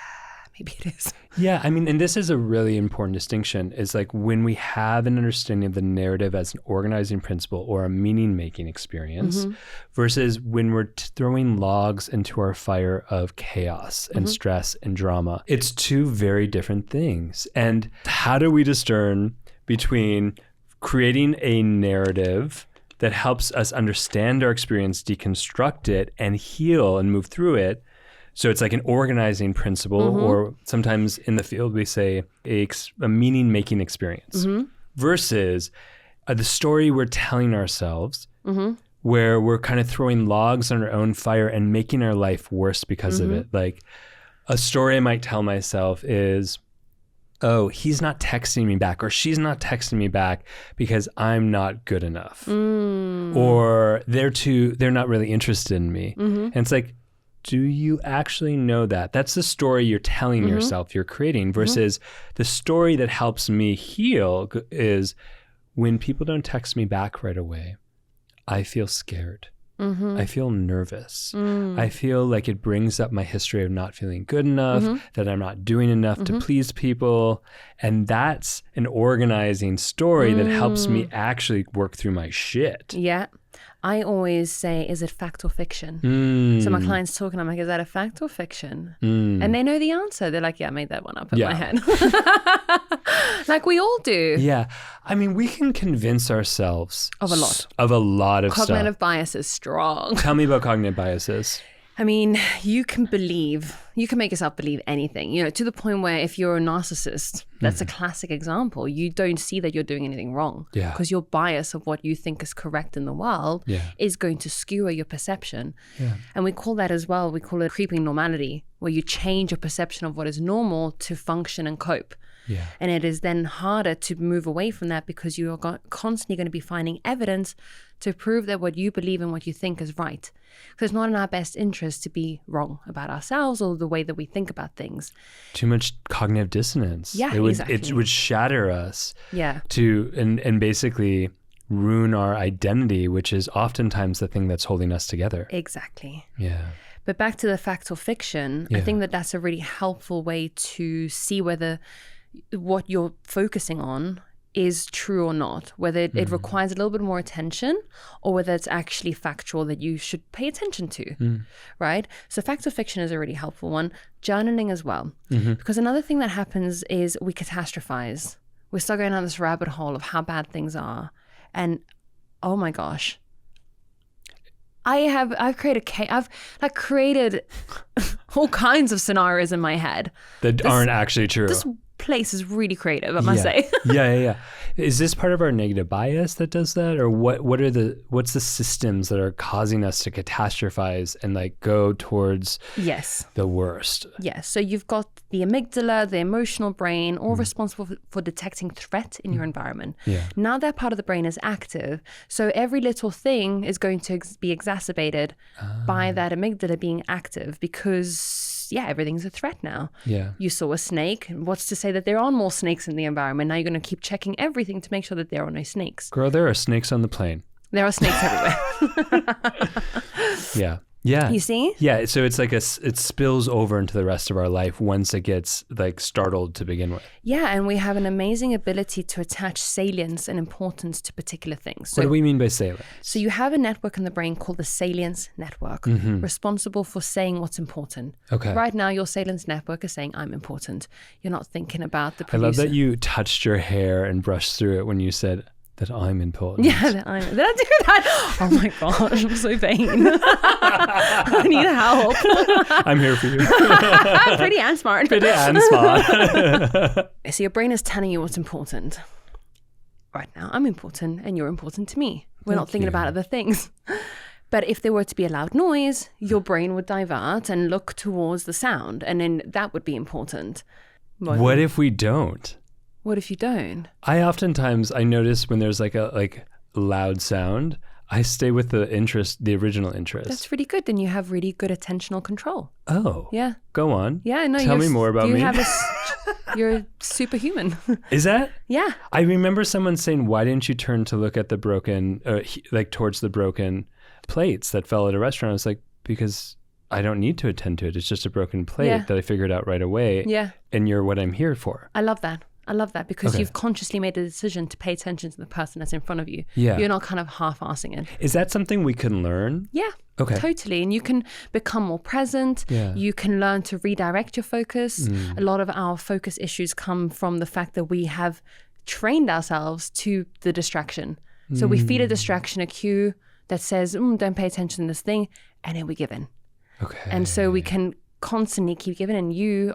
Maybe it is. Yeah, I mean, and this is a really important distinction, is like when we have an understanding of the narrative as an organizing principle or a meaning-making experience versus when we're throwing logs into our fire of chaos and stress and drama. It's two very different things. And how do we discern between creating a narrative that helps us understand our experience, deconstruct it, and heal and move through it? So it's like an organizing principle, or sometimes in the field we say a meaning-making experience, versus the story we're telling ourselves, where we're kind of throwing logs on our own fire and making our life worse because of it. Like a story I might tell myself is, oh, he's not texting me back, or she's not texting me back because I'm not good enough, or they're not really interested in me. And it's like, do you actually know that? That's the story you're telling yourself, you're creating, versus the story that helps me heal is when people don't text me back right away, I feel scared. I feel nervous. I feel like it brings up my history of not feeling good enough, that I'm not doing enough to please people. And that's an organizing story that helps me actually work through my shit. Yeah. I always say, is it fact or fiction? So my clients talk and I'm like, is that a fact or fiction? And they know the answer. They're like, yeah, I made that one up in my head. Like we all do. Yeah. I mean, we can convince ourselves of a lot. Of a lot of Cognitive stuff. bias is strong. Tell me about cognitive biases. I mean, you can make yourself believe anything, to the point where if you're a narcissist, that's a classic example. You don't see that you're doing anything wrong because your bias of what you think is correct in the world is going to skewer your perception. And we call that as well, we call it creeping normality, where you change your perception of what is normal to function and cope. And it is then harder to move away from that because you are constantly going to be finding evidence to prove that what you believe and what you think is right. Because it's not in our best interest to be wrong about ourselves or the way that we think about things. Too much cognitive dissonance. Yeah, exactly. It would shatter us. Yeah. And basically ruin our identity, which is oftentimes the thing that's holding us together. Exactly. Yeah. But back to the fact or fiction, I think that that's a really helpful way to see whether what you're focusing on is true or not, whether it requires a little bit more attention or whether it's actually factual that you should pay attention to, right? So fact or fiction is a really helpful one. Journaling as well. Because another thing that happens is we catastrophize. We start going down this rabbit hole of how bad things are. And oh my gosh, I've created all kinds of scenarios in my head that aren't actually true. This place is really creative, I must say. Yeah. Is this part of our negative bias that does that, or what's the systems that are causing us to catastrophize and like go towards the worst? Yes. So you've got the amygdala, the emotional brain, all responsible for detecting threat in your environment. Now that part of the brain is active, so every little thing is going to be exacerbated by that amygdala being active because everything's a threat now. You saw a snake. What's to say that there aren't more snakes in the environment? Now you're going to keep checking everything to make sure that there are no snakes. Girl, there are snakes on the plane. There are snakes everywhere. Yeah. You see? Yeah. So it's like it spills over into the rest of our life once it gets like startled to begin with. Yeah. And we have an amazing ability to attach salience and importance to particular things. So, what do we mean by salience? So you have a network in the brain called the salience network, responsible for saying what's important. Okay. Right now, your salience network is saying, I'm important. You're not thinking about the producer. I love that you touched your hair and brushed through it when you said that I'm important. Yeah, did I do that? Oh my gosh, I'm so vain. I need help. I'm here for you. Pretty and smart. Pretty and smart. So your brain is telling you what's important. Right now, I'm important and you're important to me. We're not thinking about other things. But if there were to be a loud noise, your brain would divert and look towards the sound. And then that would be important. What if we don't? What if you don't? I notice when there's like a loud sound, I stay with the original interest. That's really good. Then you have really good attentional control. Oh. Yeah. Go on. Yeah, no. Tell me more about me. You're superhuman. Is that? Yeah. I remember someone saying, why didn't you turn to look at the broken, towards the broken plates that fell at a restaurant? I was like, because I don't need to attend to it. It's just a broken plate that I figured out right away. Yeah. And you're what I'm here for. I love that because you've consciously made a decision to pay attention to the person that's in front of you. Yeah. You're not kind of half-assing it. Is that something we can learn? Yeah. Okay. Totally. And you can become more present. Yeah. You can learn to redirect your focus. A lot of our focus issues come from the fact that we have trained ourselves to the distraction. So we feed a distraction a cue that says, don't pay attention to this thing, and then we give in. Okay. And so we can constantly keep giving, and you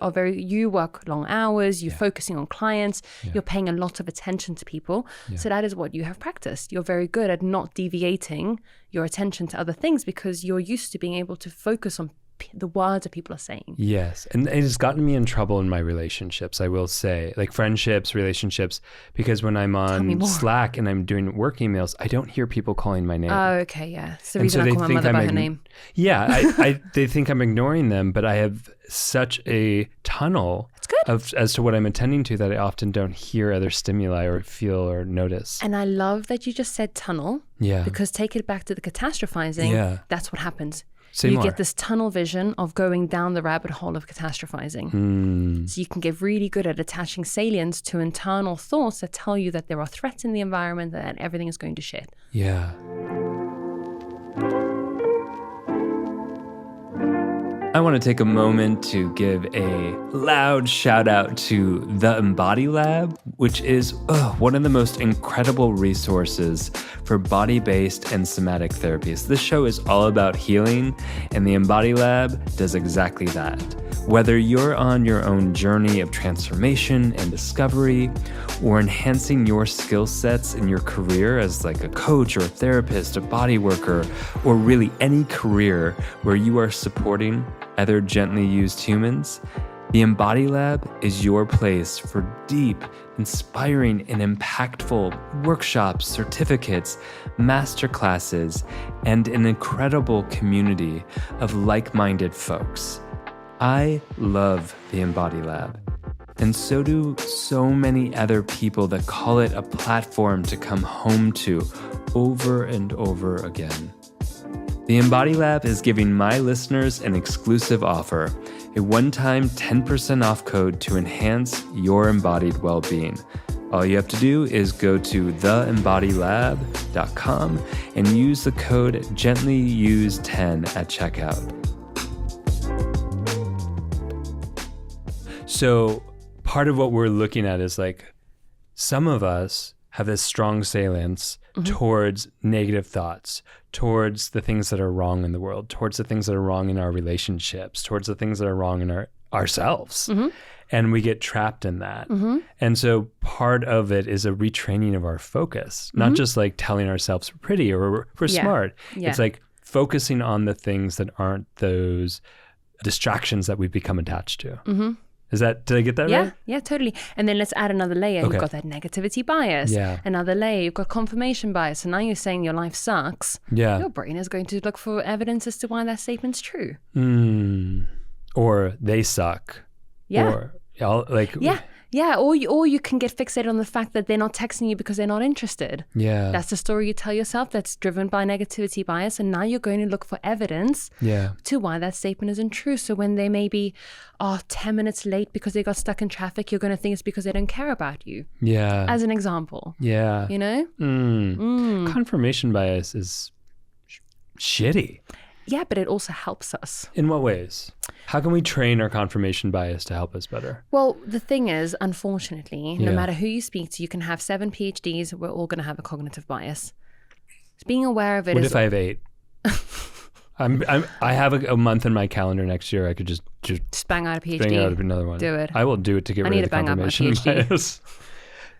work long hours, you're focusing on clients, you're paying a lot of attention to people. So that is what you have practiced. You're very good at not deviating your attention to other things because you're used to being able to focus on the words that people are saying. Yes. And it has gotten me in trouble in my relationships, I will say, like friendships, relationships, because when I'm on Slack and I'm doing work emails, I don't hear people calling my name. Oh, okay. Yeah. It's the reason I call my mother by her name. Yeah. They think I'm ignoring them, but I have such a tunnel good. as to what I'm attending to that I often don't hear other stimuli or feel or notice. And I love that you just said tunnel. Yeah. Because take it back to the catastrophizing. Yeah. That's what happens. Say you more. get this tunnel vision of going down the rabbit hole of catastrophizing. So you can get really good at attaching salience to internal thoughts that tell you that there are threats in the environment, that everything is going to shit. Yeah. I want to take a moment to give a loud shout out to the Embody Lab, which is one of the most incredible resources for body-based and somatic therapies. This show is all about healing, and the Embody Lab does exactly that. Whether you're on your own journey of transformation and discovery, or enhancing your skill sets in your career as like a coach or a therapist, a body worker, or really any career where you are supporting other gently used humans, the Embody Lab is your place for deep, inspiring, and impactful workshops, certificates, masterclasses, and an incredible community of like-minded folks. I love the Embody Lab, and so do so many other people that call it a platform to come home to over and over again. The Embody Lab is giving my listeners an exclusive offer, a one-time 10% off code to enhance your embodied well-being. All you have to do is go to theembodylab.com and use the code GentlyUse10 at checkout. So part of what we're looking at is like some of us have this strong salience towards negative thoughts, towards the things that are wrong in the world, towards the things that are wrong in our relationships, towards the things that are wrong in ourselves. And we get trapped in that. And so part of it is a retraining of our focus, not just like telling ourselves we're pretty or we're smart. It's like focusing on the things that aren't those distractions that we've become attached to. Did I get that right? Yeah, totally. And then let's add another layer. Okay. You've got that negativity bias. Yeah. Another layer, you've got confirmation bias. So now you're saying your life sucks. Yeah. Your brain is going to look for evidence as to why that statement's true. Or they suck. Yeah. Or Yeah, or you can get fixated on the fact that they're not texting you because they're not interested. Yeah. That's the story you tell yourself that's driven by negativity bias. And now you're going to look for evidence to why that statement isn't true. So when they may be 10 minutes late because they got stuck in traffic, you're going to think it's because they don't care about you. Yeah. As an example. Yeah. You know? Confirmation bias is shitty. Yeah, but it also helps us. In what ways? How can we train our confirmation bias to help us better? Well, the thing is, unfortunately, no matter who you speak to, you can have 7 PhDs, we're all going to have a cognitive bias. So being aware of it What if I have 8? I have a month in my calendar next year. I could just bang out a PhD. Bang out another one. Do it. I will do it to get rid of the confirmation bias.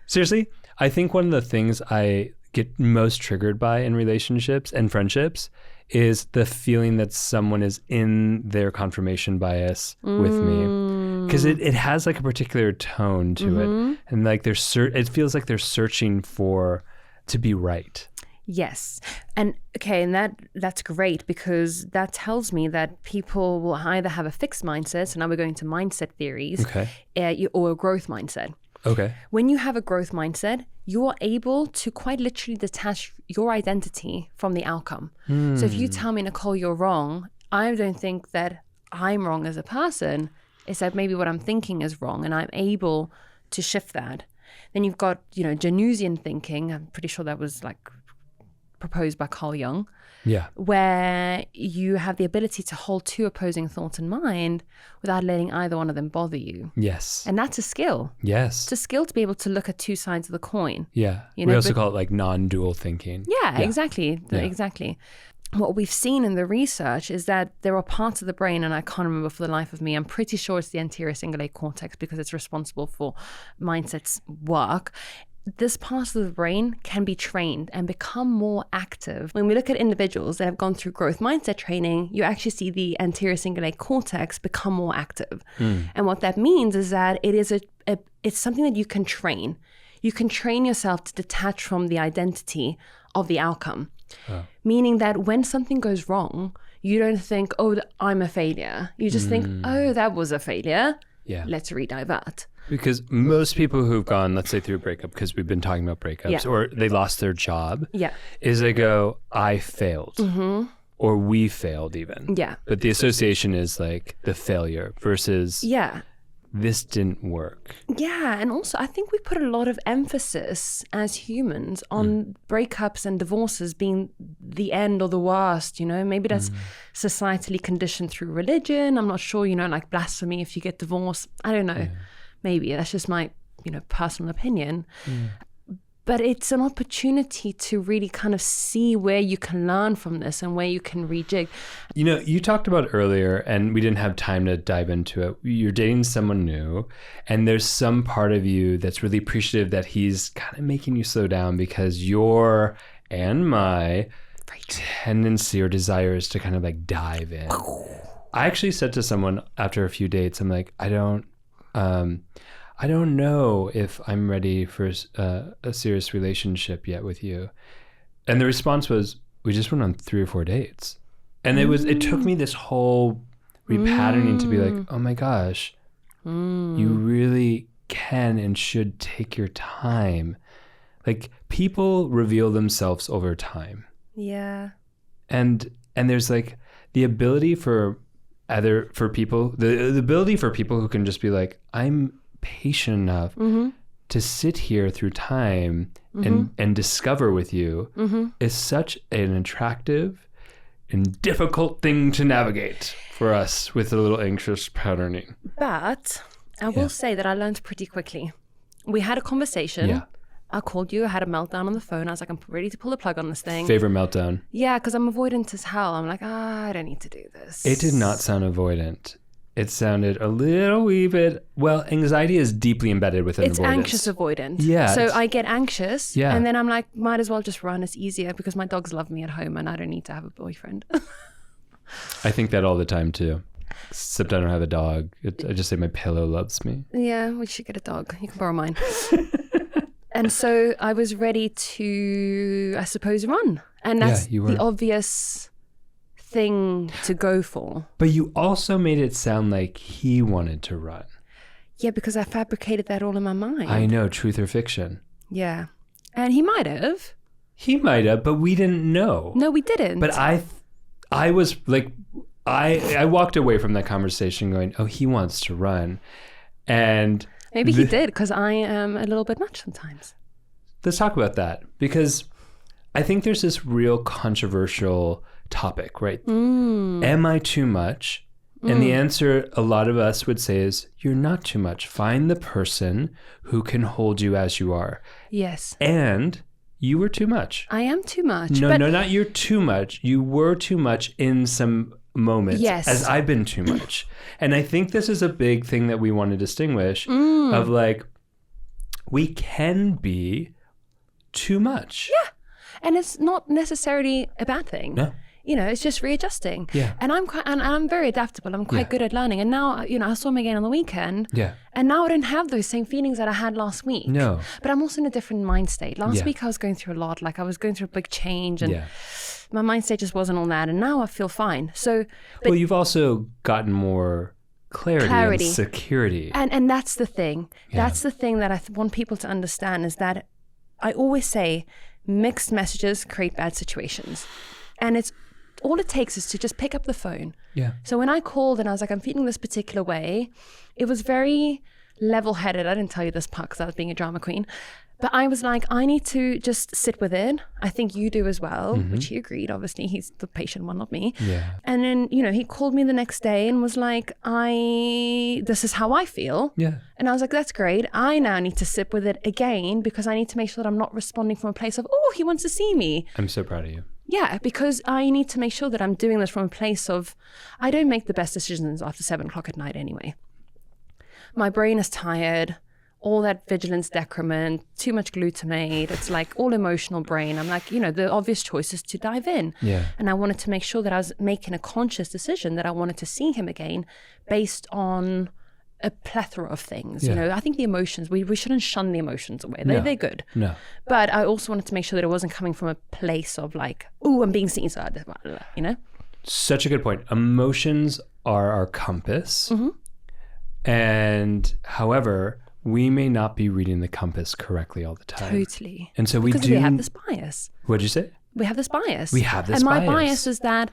Seriously, I think one of the things I get most triggered by in relationships and friendships is the feeling that someone is in their confirmation bias with me, because it has like a particular tone to it, and like it feels like they're searching to be right. Yes. And okay, and that's great, because that tells me that people will either have a fixed mindset, so now we're going to mindset theories, or a growth mindset. Okay. When you have a growth mindset, you are able to quite literally detach your identity from the outcome. So if you tell me, Nicole, you're wrong, I don't think that I'm wrong as a person. It's that maybe what I'm thinking is wrong, and I'm able to shift that. Then you've got, Januszian thinking. I'm pretty sure that was like proposed by Carl Jung. Yeah. Where you have the ability to hold 2 opposing thoughts in mind without letting either one of them bother you. Yes. And that's a skill. Yes. It's a skill to be able to look at 2 sides of the coin. Yeah. We also call it like non-dual thinking. Yeah, exactly. Yeah. Exactly. What we've seen in the research is that there are parts of the brain, and I can't remember for the life of me, I'm pretty sure it's the anterior cingulate cortex because it's responsible for mindset's work. This part of the brain can be trained and become more active. When we look at individuals that have gone through growth mindset training, you actually see the anterior cingulate cortex become more active. And what that means is that it is it's something that you can train. You can train yourself to detach from the identity of the outcome. Meaning that when something goes wrong, you don't think, oh, I'm a failure. You just think, oh, that was a failure. let's redivert. Because most people who've gone, let's say through a breakup, because we've been talking about breakups, or they lost their job, is they go, I failed. Or we failed even. Yeah. But the association is like the failure versus this didn't work. Yeah. And also I think we put a lot of emphasis as humans on breakups and divorces being the end or the worst, you know, maybe that's societally conditioned through religion. I'm not sure, you know, like blasphemy if you get divorced. I don't know. Maybe that's just my, you know, personal opinion. But it's an opportunity to really kind of see where you can learn from this and where you can rejig. You know, you talked about earlier, and we didn't have time to dive into it. You're dating someone new, and there's some part of you that's really appreciative that he's kind of making you slow down because your and my tendency or desire is to kind of like dive in. I actually said to someone after a few dates, I'm like, I don't know if I'm ready for a serious relationship yet with you. And the response was, we just went on 3 or 4 dates. And it took me this whole repatterning to be like, oh my gosh, you really can and should take your time. Like, people reveal themselves over time. Yeah. And there's like the ability for people, the ability for people who can just be like, I'm patient enough to sit here through time and discover with you is such an attractive and difficult thing to navigate for us with a little anxious patterning. But I will say that I learned pretty quickly. We had a conversation. Yeah. I called you. I had a meltdown on the phone. I was like, I'm ready to pull the plug on this thing. Favorite meltdown? Yeah, because I'm avoidant as hell. I'm like, I don't need to do this. It did not sound avoidant. It sounded a little wee bit, well, anxiety is deeply embedded within it's avoidance. Anxious avoidant. Yeah. So I get anxious. Yeah. And then I'm like, might as well just run. It's easier because my dogs love me at home and I don't need to have a boyfriend. I think that all the time too. Except I don't have a dog. I just say my pillow loves me. Yeah, we should get a dog. You can borrow mine. And so I was ready to, I suppose, run. And that's the obvious thing to go for. But you also made it sound like he wanted to run. Yeah, because I fabricated that all in my mind. I know, truth or fiction. Yeah. And he might have. He might have, but we didn't know. No, we didn't. But I was like, I walked away from that conversation going, oh, he wants to run. And maybe he did, because I am a little bit much sometimes. Let's talk about that, because I think there's this real controversial topic, right? Am I too much? And the answer a lot of us would say is, you're not too much. Find the person who can hold you as you are. Yes. And you were too much. I am too much. No, not you're too much. You were too much in some moments, as I've been too much. And I think this is a big thing that we want to distinguish of like, we can be too much. Yeah. And it's not necessarily a bad thing. No. You know, it's just readjusting. Yeah. And I'm very adaptable. I'm quite good at learning. And now, you know, I saw him again on the weekend. Yeah. And now I don't have those same feelings that I had last week. No. But I'm also in a different mind state. Last week I was going through a lot. Like I was going through a big change and my mind state just wasn't all that. And now I feel fine. So, well, you've also gotten more clarity and security. And that's the thing. Yeah. That's the thing that I want people to understand is that I always say mixed messages create bad situations. And it's all it takes is to just pick up the phone. Yeah. So when I called and I was like, I'm feeling this particular way, it was very level-headed. I didn't tell you this part because I was being a drama queen. But I was like, I need to just sit with it. I think you do as well, which he agreed. Obviously, he's the patient one, not me. Yeah. And then, you know, he called me the next day and was like, this is how I feel. Yeah. And I was like, that's great. I now need to sit with it again because I need to make sure that I'm not responding from a place of, oh, he wants to see me. I'm so proud of you. Yeah, because I need to make sure that I'm doing this from a place of, I don't make the best decisions after 7 o'clock at night anyway. My brain is tired, all that vigilance decrement, too much glutamate. It's like all emotional brain. I'm like, you know, the obvious choice is to dive in. Yeah. And I wanted to make sure that I was making a conscious decision that I wanted to see him again based on a plethora of things. You know, I think the emotions, we shouldn't shun the emotions away. They're good. No. But I also wanted to make sure that it wasn't coming from a place of like, oh, I'm being seen, you know? Such a good point. Emotions are our compass. And however, we may not be reading the compass correctly all the time. Totally. And so because we have this bias. What'd you say? We have this bias. We have this bias. bias. And my bias is that,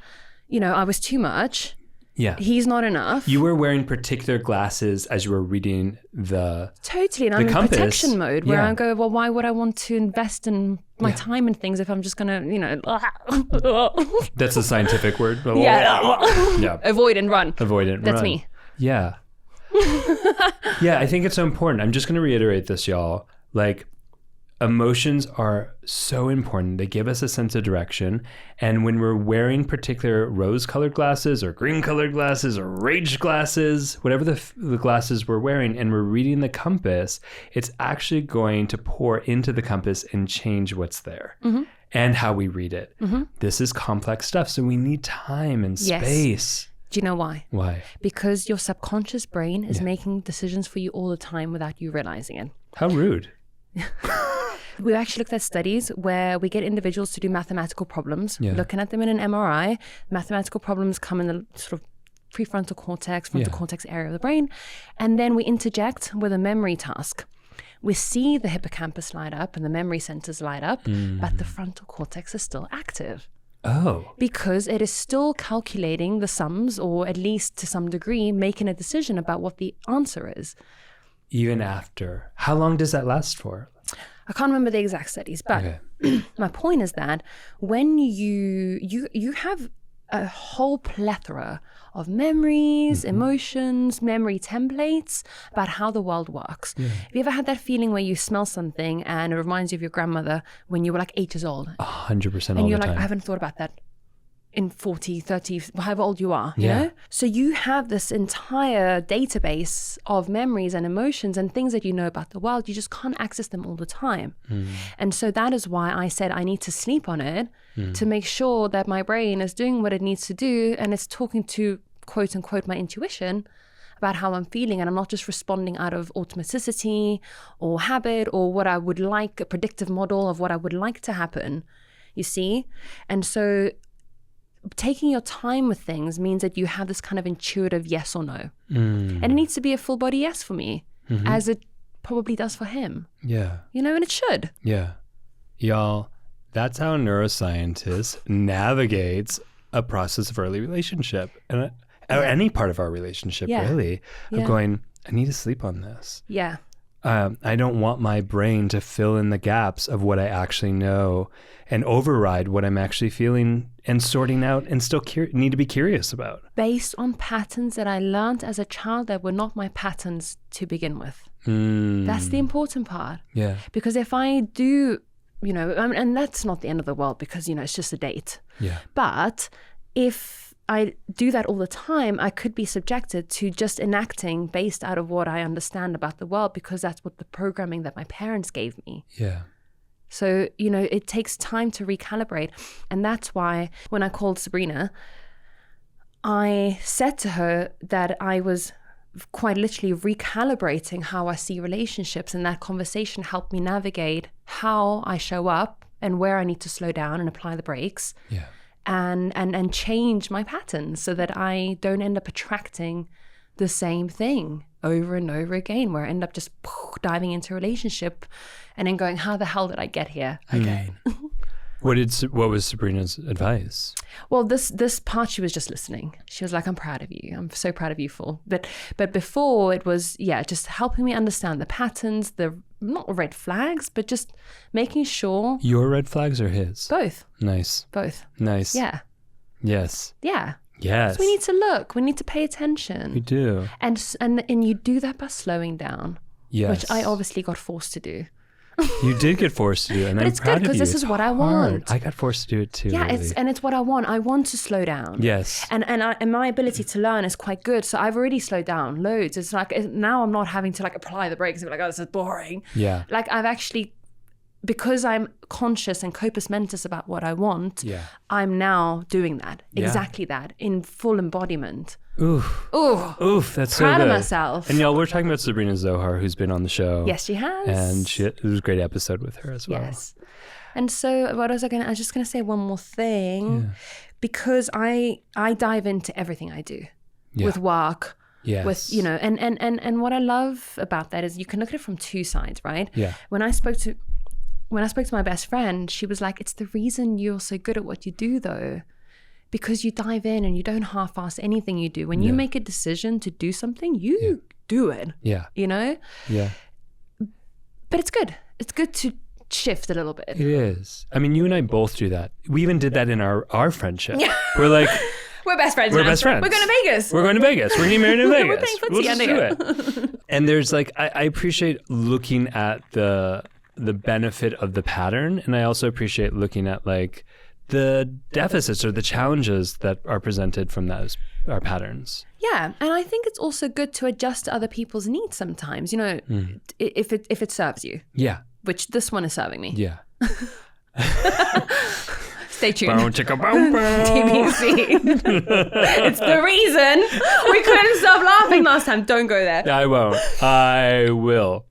I was too much. Yeah. He's not enough. You were wearing particular glasses as you were reading the Totally. And I'm in protection mode where I go, well, why would I want to invest in my time in things if I'm just going to, That's a scientific word. Yeah. Avoid and run. Avoid and That's run. me. Yeah. Yeah, I think it's so important. I'm just going to reiterate this, y'all. Like, emotions are so important. They give us a sense of direction. And when we're wearing particular rose-colored glasses or green-colored glasses or rage glasses, whatever the glasses we're wearing, and we're reading the compass, it's actually going to pour into the compass and change what's there and how we read it. This is complex stuff, so we need time and space. Do you know why? Why? Because your subconscious brain is making decisions for you all the time without you realizing it. How rude. We actually looked at studies where we get individuals to do mathematical problems, looking at them in an MRI. Mathematical problems come in the sort of prefrontal cortex, frontal cortex area of the brain. And then we interject with a memory task. We see the hippocampus light up and the memory centers light up, but the frontal cortex is still active. Oh. Because it is still calculating the sums, or at least to some degree, making a decision about what the answer is. Even after. How long does that last for? I can't remember the exact studies, but my point is that when you have a whole plethora of memories, emotions, memory templates about how the world works. Have you ever had that feeling where you smell something and it reminds you of your grandmother when you were like 8 years old? 100% all the time. And you're like, I haven't thought about that in 40, 30, however old you are, you know? So you have this entire database of memories and emotions and things that you know about the world. You just can't access them all the time. And so that is why I said I need to sleep on it to make sure that my brain is doing what it needs to do and it's talking to, quote unquote, my intuition about how I'm feeling, and I'm not just responding out of automaticity or habit or what I would like, a predictive model of what I would like to happen, you see? And so taking your time with things means that you have this kind of intuitive yes or no. And it needs to be a full body yes for me, as it probably does for him. Yeah. And it should. Yeah. Y'all, that's how a neuroscientist navigates a process of early relationship. And or any part of our relationship, really, of going, I need to sleep on this. Yeah. I don't want my brain to fill in the gaps of what I actually know and override what I'm actually feeling and sorting out and still need to be curious about. Based on patterns that I learned as a child that were not my patterns to begin with. That's the important part. Yeah. Because if I do, and that's not the end of the world because, it's just a date. Yeah. But if I do that all the time, I could be subjected to just enacting based out of what I understand about the world because that's what the programming that my parents gave me. Yeah. So, it takes time to recalibrate. And that's why when I called Sabrina, I said to her that I was quite literally recalibrating how I see relationships, and that conversation helped me navigate how I show up and where I need to slow down and apply the brakes. Yeah. And change my patterns so that I don't end up attracting the same thing over and over again, where I end up just diving into a relationship and then going, how the hell did I get here again? What was Sabrina's advice? Well, this part, she was just listening. She was like, I'm proud of you. I'm so proud of you, Fool. But before it was, just helping me understand the patterns, the not red flags, but just making sure. Your red flags or his? Both. Nice. Both. Nice. Yeah. Yes. Yeah. Yes. So we need to look. We need to pay attention. We do. And you do that by slowing down. Yes. Which I obviously got forced to do. You did get forced to do it, and but I'm it's proud good because of you. this is what hard. I want. I got forced to do it too. Yeah, really. it's what I want. I want to slow down. Yes. And my ability to learn is quite good. So I've already slowed down loads. It's like now I'm not having to apply the brakes and be like, oh, this is boring. Yeah. I've actually, because I'm conscious and corpus mentis about what I want, I'm now doing that. Exactly that in full embodiment. Oof. Oof. That's so good. Proud of myself. And y'all, we're talking about Sabrina Zohar, who's been on the show. Yes, she has. And it was a great episode with her as well. Yes. And so what was I was just going to say one more thing, because I dive into everything I do with work, Yes. With, you know, and what I love about that is you can look at it from two sides, right? Yeah. When I spoke to my best friend, she was like, it's the reason you're so good at what you do though, because you dive in and you don't half-ass anything you do. When you make a decision to do something, you do it. Yeah. You know? Yeah. But it's good. It's good to shift a little bit. It is. I mean, you and I both do that. We even did that in our friendship. Yeah. We're like, we're best friends. We're best friends. We're going to Vegas. We're going to Vegas. We're getting married in Vegas. We're playing footsie. We'll just do it. And there's like, I appreciate looking at the benefit of the pattern, and I also appreciate looking at like the deficits or the challenges that are presented from those our patterns. Yeah, and I think it's also good to adjust to other people's needs sometimes. You know, if it serves you. Yeah. Which this one is serving me. Yeah. Stay tuned. Bow, chicka, bow, bow. TBC. It's the reason we couldn't stop laughing last time. Don't go there. I won't. I will.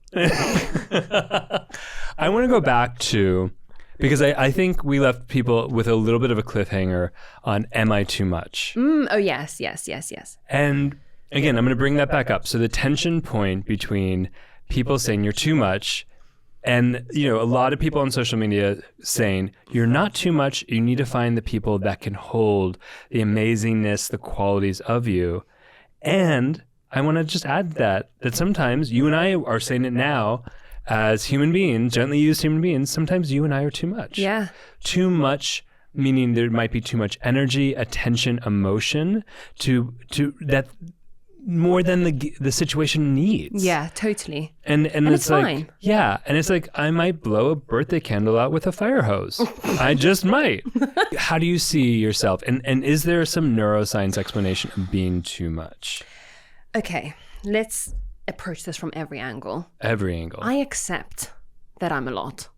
I want to go back to, because I think we left people with a little bit of a cliffhanger on am I too much? Oh, yes. And again, I'm going to bring that back up. So the tension point between people saying you're too much and, you know, a lot of people on social media saying you're not too much. You need to find the people that can hold the amazingness, the qualities of you. And I want to just add that sometimes you and I are saying it now as human beings, gently used human beings, sometimes you and I are too much. Yeah. Too much, meaning there might be too much energy, attention, emotion to that more than the situation needs. Yeah, totally. And it's like, fine. Yeah. And it's like, I might blow a birthday candle out with a fire hose. I just might. How do you see yourself? And is there some neuroscience explanation of being too much? Okay, let's approach this from every angle. Every angle. I accept that I'm a lot.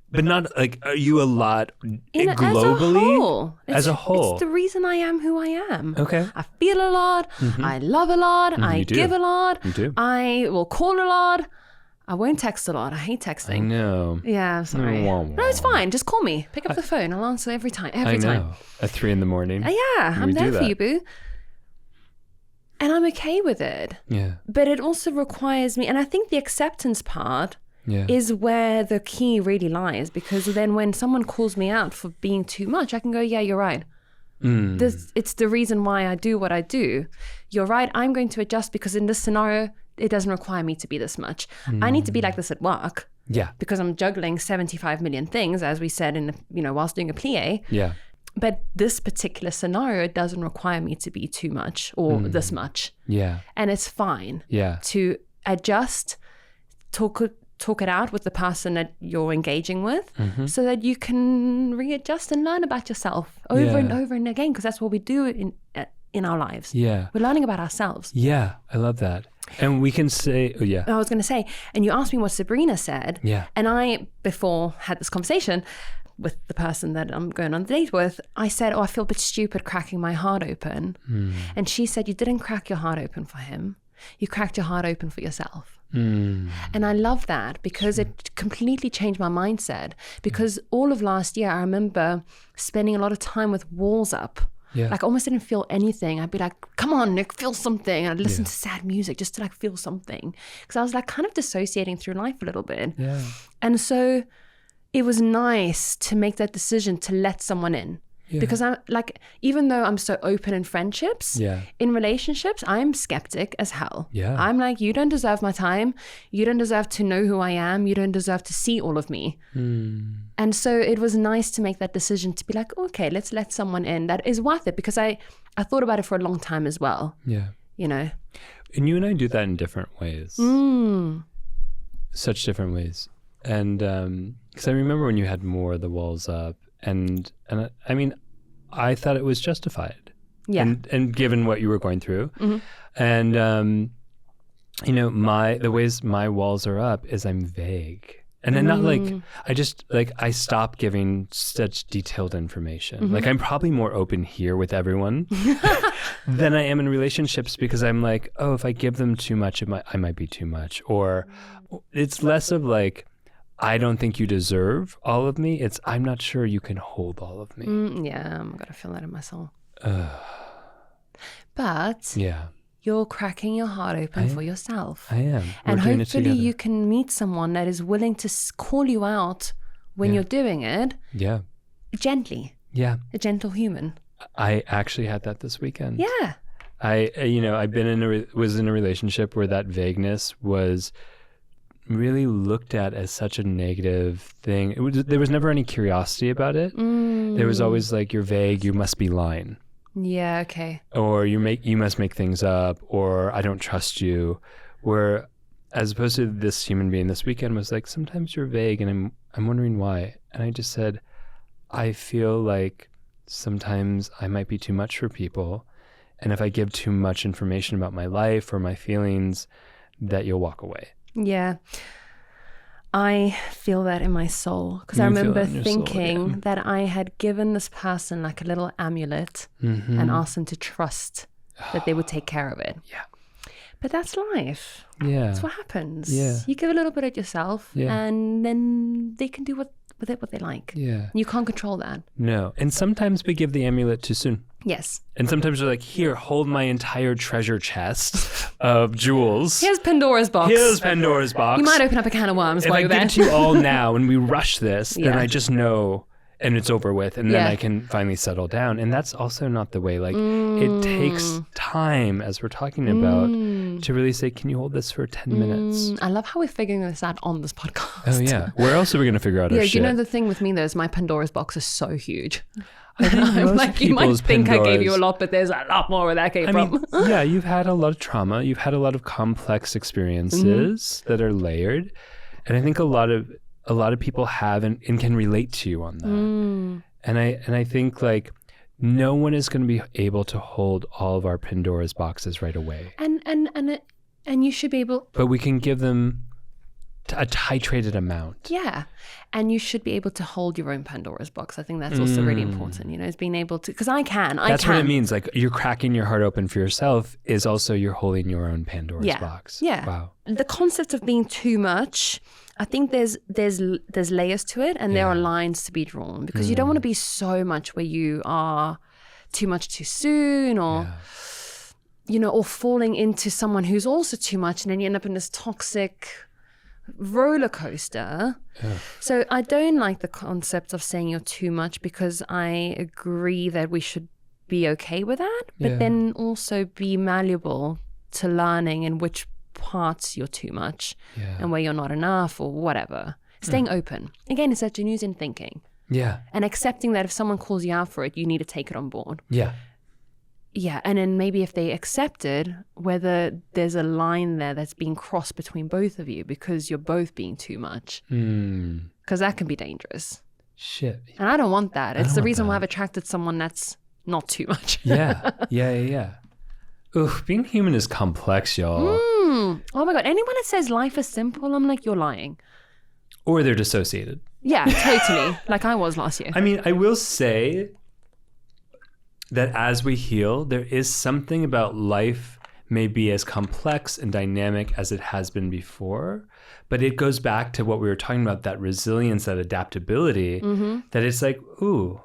But not like, are you a lot globally? As a whole. It's the reason I am who I am. Okay. I feel a lot. Mm-hmm. I love a lot. I give a lot. You do. I will call a lot. I won't text a lot. I hate texting. I know. Yeah, sorry. No, it's fine. Just call me. Pick up the phone. I'll answer every time. Every time. At 3 a.m. Yeah, I'm there for you, boo. And I'm okay with it. Yeah. But it also requires me, and I think the acceptance part is where the key really lies, because then when someone calls me out for being too much, I can go, yeah, you're right. It's the reason why I do what I do. You're right. I'm going to adjust because in this scenario, it doesn't require me to be this much. I need to be like this at work. Yeah. Because I'm juggling 75 million things, as we said whilst doing a plie. Yeah. But this particular scenario doesn't require me to be too much or this much. Yeah. And it's fine. Yeah. To adjust, talk it out with the person that you're engaging with, so that you can readjust and learn about yourself over and over and again, because that's what we do in our lives. Yeah. We're learning about ourselves. Yeah. I love that. And we can say, I was going to say, and you asked me what Sabrina said. Yeah. And I, before had this conversation with the person that I'm going on a date with, I said, I feel a bit stupid cracking my heart open. And she said, you didn't crack your heart open for him. You cracked your heart open for yourself. And I love that because it completely changed my mindset. Because all of last year, I remember spending a lot of time with walls up. Yeah. Like I almost didn't feel anything. I'd be like, come on, Nick, feel something. And I'd listen to sad music just to like feel something. Because I was like kind of dissociating through life a little bit. Yeah. And so it was nice to make that decision to let someone in. Yeah. Because I'm like, even though I'm so open in friendships, in relationships, I'm skeptic as hell. Yeah. I'm like, you don't deserve my time. You don't deserve to know who I am. You don't deserve to see all of me. And so it was nice to make that decision to be like, okay, let's let someone in that is worth it. Because I thought about it for a long time as well. Yeah. You know. And you and I do that in different ways. Such different ways. And because I remember when you had more of the walls up. And I mean, I thought it was justified. Yeah. And given what you were going through. And, the ways my walls are up is I'm vague. And then not like, I stopped giving such detailed information. Like I'm probably more open here with everyone than I am in relationships because I'm like, oh, if I give them too much, I might be too much. Or it's less of like, I don't think you deserve all of me. It's, I'm not sure you can hold all of me. Yeah, I'm going to feel that in my soul. but you're cracking your heart open for yourself. I am. And hopefully you can meet someone that is willing to call you out when you're doing it. Yeah. Gently. Yeah. A gentle human. I actually had that this weekend. Yeah. I've been was in a relationship where that vagueness was really looked at as such a negative thing. There was never any curiosity about it. There was always like, you're vague, you must be lying. Yeah, okay. Or you must make things up, or I don't trust you. Where as opposed to this human being this weekend was like, sometimes you're vague and I'm wondering why. And I just said, I feel like sometimes I might be too much for people. And if I give too much information about my life or my feelings, that you'll walk away. Yeah. I feel that in my soul, because I remember thinking that I had given this person like a little amulet and asked them to trust that they would take care of it. Yeah. But that's life. Yeah. That's what happens. Yeah. You give a little bit of yourself and then they can do with it what they like. Yeah. You can't control that. No. And sometimes we give the amulet too soon. Yes. And sometimes we're like, here, hold my entire treasure chest of jewels. Here's Pandora's box. Here's Pandora's box. You might open up a can of worms while you're there. If I give it to you all now and we rush this, then I just know and it's over with, and then I can finally settle down. And that's also not the way. Like, it takes time, as we're talking about, to really say, can you hold this for 10 minutes? I love how we're figuring this out on this podcast. Oh, yeah. Where else are we going to figure out our shit? You know, the thing with me, though, is my Pandora's box is so huge. I think I'm like, you might think I gave you a Pandoras- lot, but there's a lot more where that came from. Yeah, you've had a lot of trauma. You've had a lot of complex experiences that are layered. And I think a lot of people have and can relate to you on that. And I think like no one is going to be able to hold all of our Pandora's boxes right away. And you should be able. But we can give them a titrated amount. Yeah. And you should be able to hold your own Pandora's box. I think that's also really important, you know, is being able to, because I can. That's what it means. Like, you're cracking your heart open for yourself is also you're holding your own Pandora's box. Yeah. Wow. The concept of being too much, I think there's layers to it, and there are lines to be drawn, because you don't want to be so much where you are too much too soon, or you know, or falling into someone who's also too much, and then you end up in this toxic roller coaster. So I don't like the concept of saying you're too much, because I agree that we should be okay with that, but then also be malleable to learning in which parts you're too much and where you're not enough or whatever. Staying open. Again, it's that genuine thinking. Yeah. And accepting that if someone calls you out for it, you need to take it on board. Yeah. Yeah, and then maybe if they accept it, whether there's a line there that's being crossed between both of you because you're both being too much. Because that can be dangerous. Shit. And I don't want that. It's the reason why I've attracted someone that's not too much. Yeah. Ooh, being human is complex, y'all. Oh my God. Anyone that says life is simple, I'm like, you're lying. Or they're dissociated. Yeah, totally. Like I was last year. I mean, I will say that as we heal, there is something about life may be as complex and dynamic as it has been before, but it goes back to what we were talking about, that resilience, that adaptability, that it's like, ooh,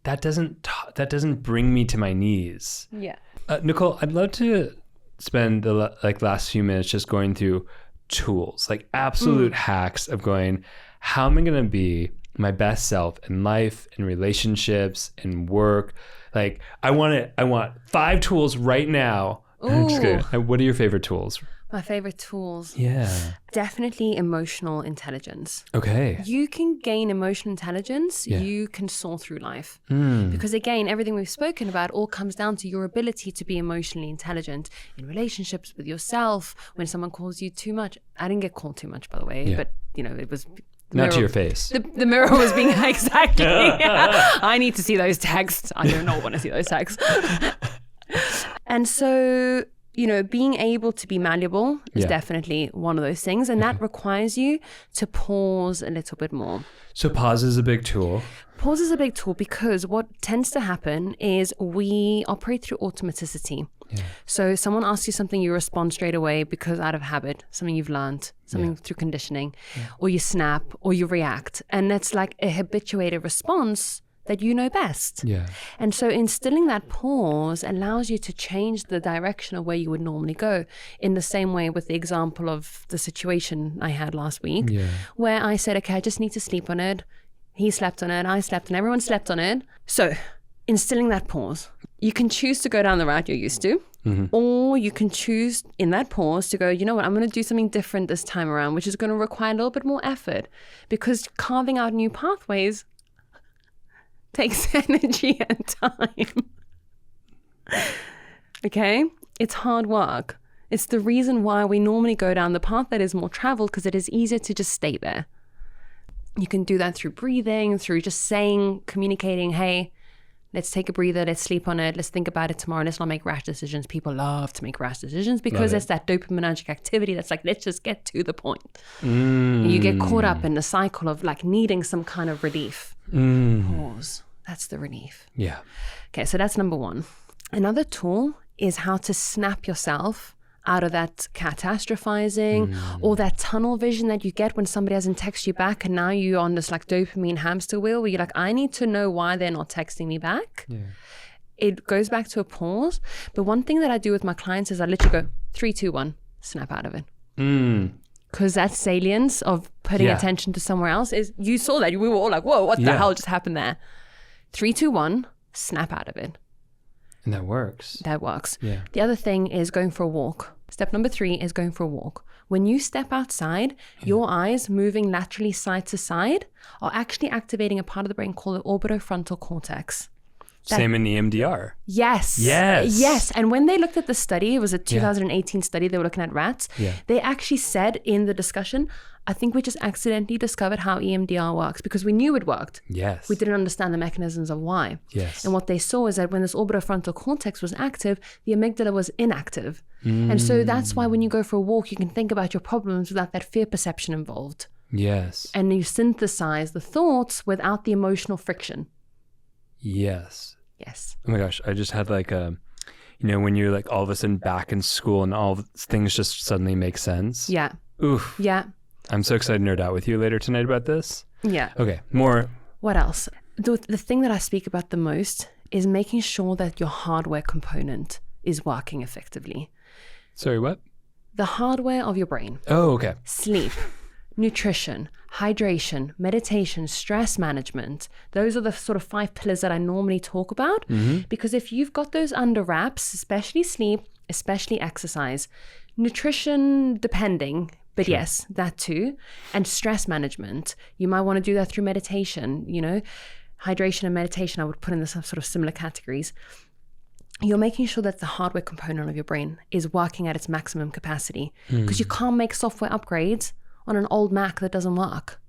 that doesn't bring me to my knees. Yeah. Nicole, I'd love to spend the last few minutes just going through tools, like absolute hacks of going, how am I going to be my best self in life, in relationships, in work? Like, I want 5 tools right now. I'm just kidding. What are your favorite tools? My favorite tools. Yeah. Definitely emotional intelligence. Okay. You can gain emotional intelligence. Yeah. You can soar through life. Because again, everything we've spoken about all comes down to your ability to be emotionally intelligent in relationships with yourself. When someone calls you too much. I didn't get called too much, by the way, but you know, it was... Not to your face. The mirror was being exactly. I need to see those texts. I do not want to see those texts. And so, you know, being able to be malleable is definitely one of those things. And that requires you to pause a little bit more. So pause is a big tool. Pause is a big tool because what tends to happen is we operate through automaticity. Yeah. So someone asks you something, you respond straight away because out of habit, something you've learned, something through conditioning, or you snap or you react. And that's like a habituated response that you know best. Yeah. And so instilling that pause allows you to change the direction of where you would normally go, in the same way with the example of the situation I had last week, where I said, okay, I just need to sleep on it. He slept on it, I slept on it, everyone slept on it. So instilling that pause, you can choose to go down the route you're used to, or you can choose in that pause to go, you know what, I'm going to do something different this time around, which is going to require a little bit more effort, because carving out new pathways takes energy and time. Okay? It's hard work. It's the reason why we normally go down the path that is more traveled, because it is easier to just stay there. You can do that through breathing, through just saying, communicating, hey, let's take a breather, let's sleep on it, let's think about it tomorrow, let's not make rash decisions. People love to make rash decisions because it's that dopaminergic activity that's like, let's just get to the point. You get caught up in the cycle of like needing some kind of relief. Pause. That's the relief. Yeah. Okay, so that's number one. Another tool is how to snap yourself out of that catastrophizing or that tunnel vision that you get when somebody hasn't texted you back, and now you're on this like dopamine hamster wheel where you're like, I need to know why they're not texting me back. Yeah. It goes back to a pause. But one thing that I do with my clients is I literally go 3, 2, 1, snap out of it. Because that salience of putting attention to somewhere else is, you saw that, we were all like, whoa, what the hell just happened there? 3, 2, 1, snap out of it. And that works. That works. Yeah. The other thing is going for a walk. Step number 3 is going for a walk. When you step outside, your eyes moving laterally side to side are actually activating a part of the brain called the orbitofrontal cortex. Same in EMDR. Yes. Yes. Yes. And when they looked at the study, it was a 2018 study, they were looking at rats. They actually said in the discussion, I think we just accidentally discovered how EMDR works, because we knew it worked. Yes. We didn't understand the mechanisms of why. Yes. And what they saw is that when this orbitofrontal cortex was active, the amygdala was inactive. And so that's why when you go for a walk, you can think about your problems without that fear perception involved. Yes. And you synthesize the thoughts without the emotional friction. Yes. Yes. Oh my gosh, I just had like a, when you're like all of a sudden back in school and all things just suddenly make sense. Yeah. Oof. Yeah. I'm so excited to nerd out with you later tonight about this. Yeah. Okay, more. What else? The thing that I speak about the most is making sure that your hardware component is working effectively. Sorry, what? The hardware of your brain. Oh, okay. Sleep, nutrition, hydration, meditation, stress management. Those are the sort of 5 pillars that I normally talk about. Because if you've got those under wraps, especially sleep, especially exercise, nutrition depending, but yes, that too, and stress management, you might want to do that through meditation. Hydration and meditation I would put in the sort of similar categories. You're making sure that the hardware component of your brain is working at its maximum capacity, because you can't make software upgrades on an old Mac that doesn't work.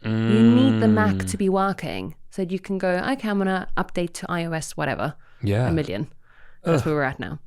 You need the Mac to be working so that you can go, okay, I'm going to update to iOS whatever, 1 million. That's where we're at now.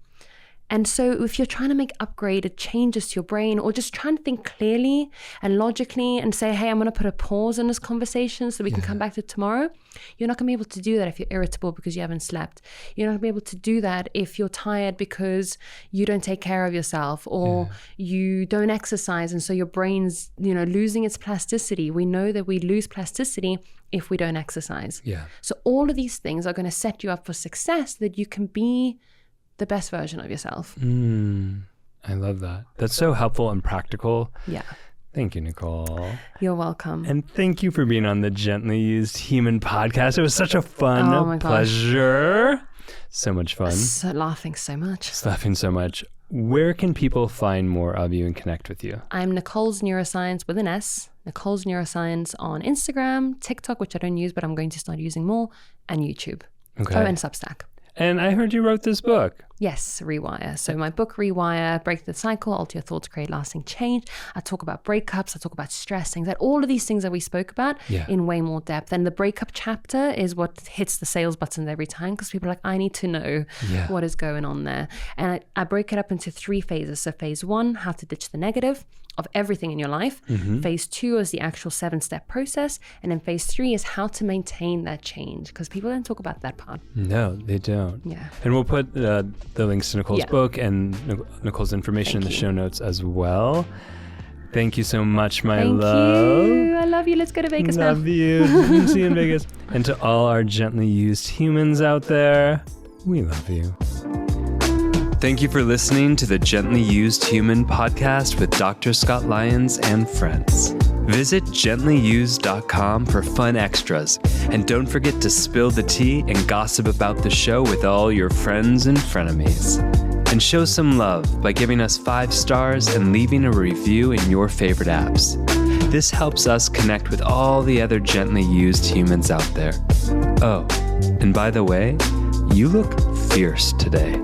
And so if you're trying to make upgraded changes to your brain, or just trying to think clearly and logically and say, hey, I'm going to put a pause in this conversation so we can come back to it tomorrow, you're not going to be able to do that if you're irritable because you haven't slept. You're not going to be able to do that if you're tired because you don't take care of yourself, or you don't exercise, and so your brain's, losing its plasticity. We know that we lose plasticity if we don't exercise. Yeah. So all of these things are going to set you up for success, that you can be the best version of yourself. I love that. That's so helpful and practical. Yeah. Thank you, Nicole. You're welcome. And thank you for being on the Gently Used Human podcast. It was such a fun pleasure. So much fun. Laughing so much. Just laughing so much. Where can people find more of you and connect with you? I'm Nicole's Neuroscience with an S. Nicole's Neuroscience on Instagram, TikTok, which I don't use, but I'm going to start using more, and YouTube. Okay. Oh, and Substack. And I heard you wrote this book. Yes, Rewire. So my book, Rewire, Break the Cycle, Alter Your Thoughts, Create Lasting Change. I talk about breakups. I talk about stress, things like all of these things that we spoke about in way more depth. And the breakup chapter is what hits the sales button every time, because people are like, I need to know what is going on there. And I break it up into 3 phases. So phase 1, how to ditch the negative of everything in your life. Phase 2 is the actual 7-step process. And then phase 3 is how to maintain that change, because people don't talk about that part. No, they don't. Yeah. And we'll put the links to Nicole's book and Nicole's information in the show notes as well. Thank you so much, my Thank love. you. I love you. Let's go to Vegas now. Love you. See you in Vegas. And to all our gently used humans out there, we love you. Thank you for listening to the Gently Used Human podcast with Dr. Scott Lyons and friends. Visit gentlyused.com for fun extras. And don't forget to spill the tea and gossip about the show with all your friends and frenemies. And show some love by giving us 5 stars and leaving a review in your favorite apps. This helps us connect with all the other gently used humans out there. Oh, and by the way, you look fierce today.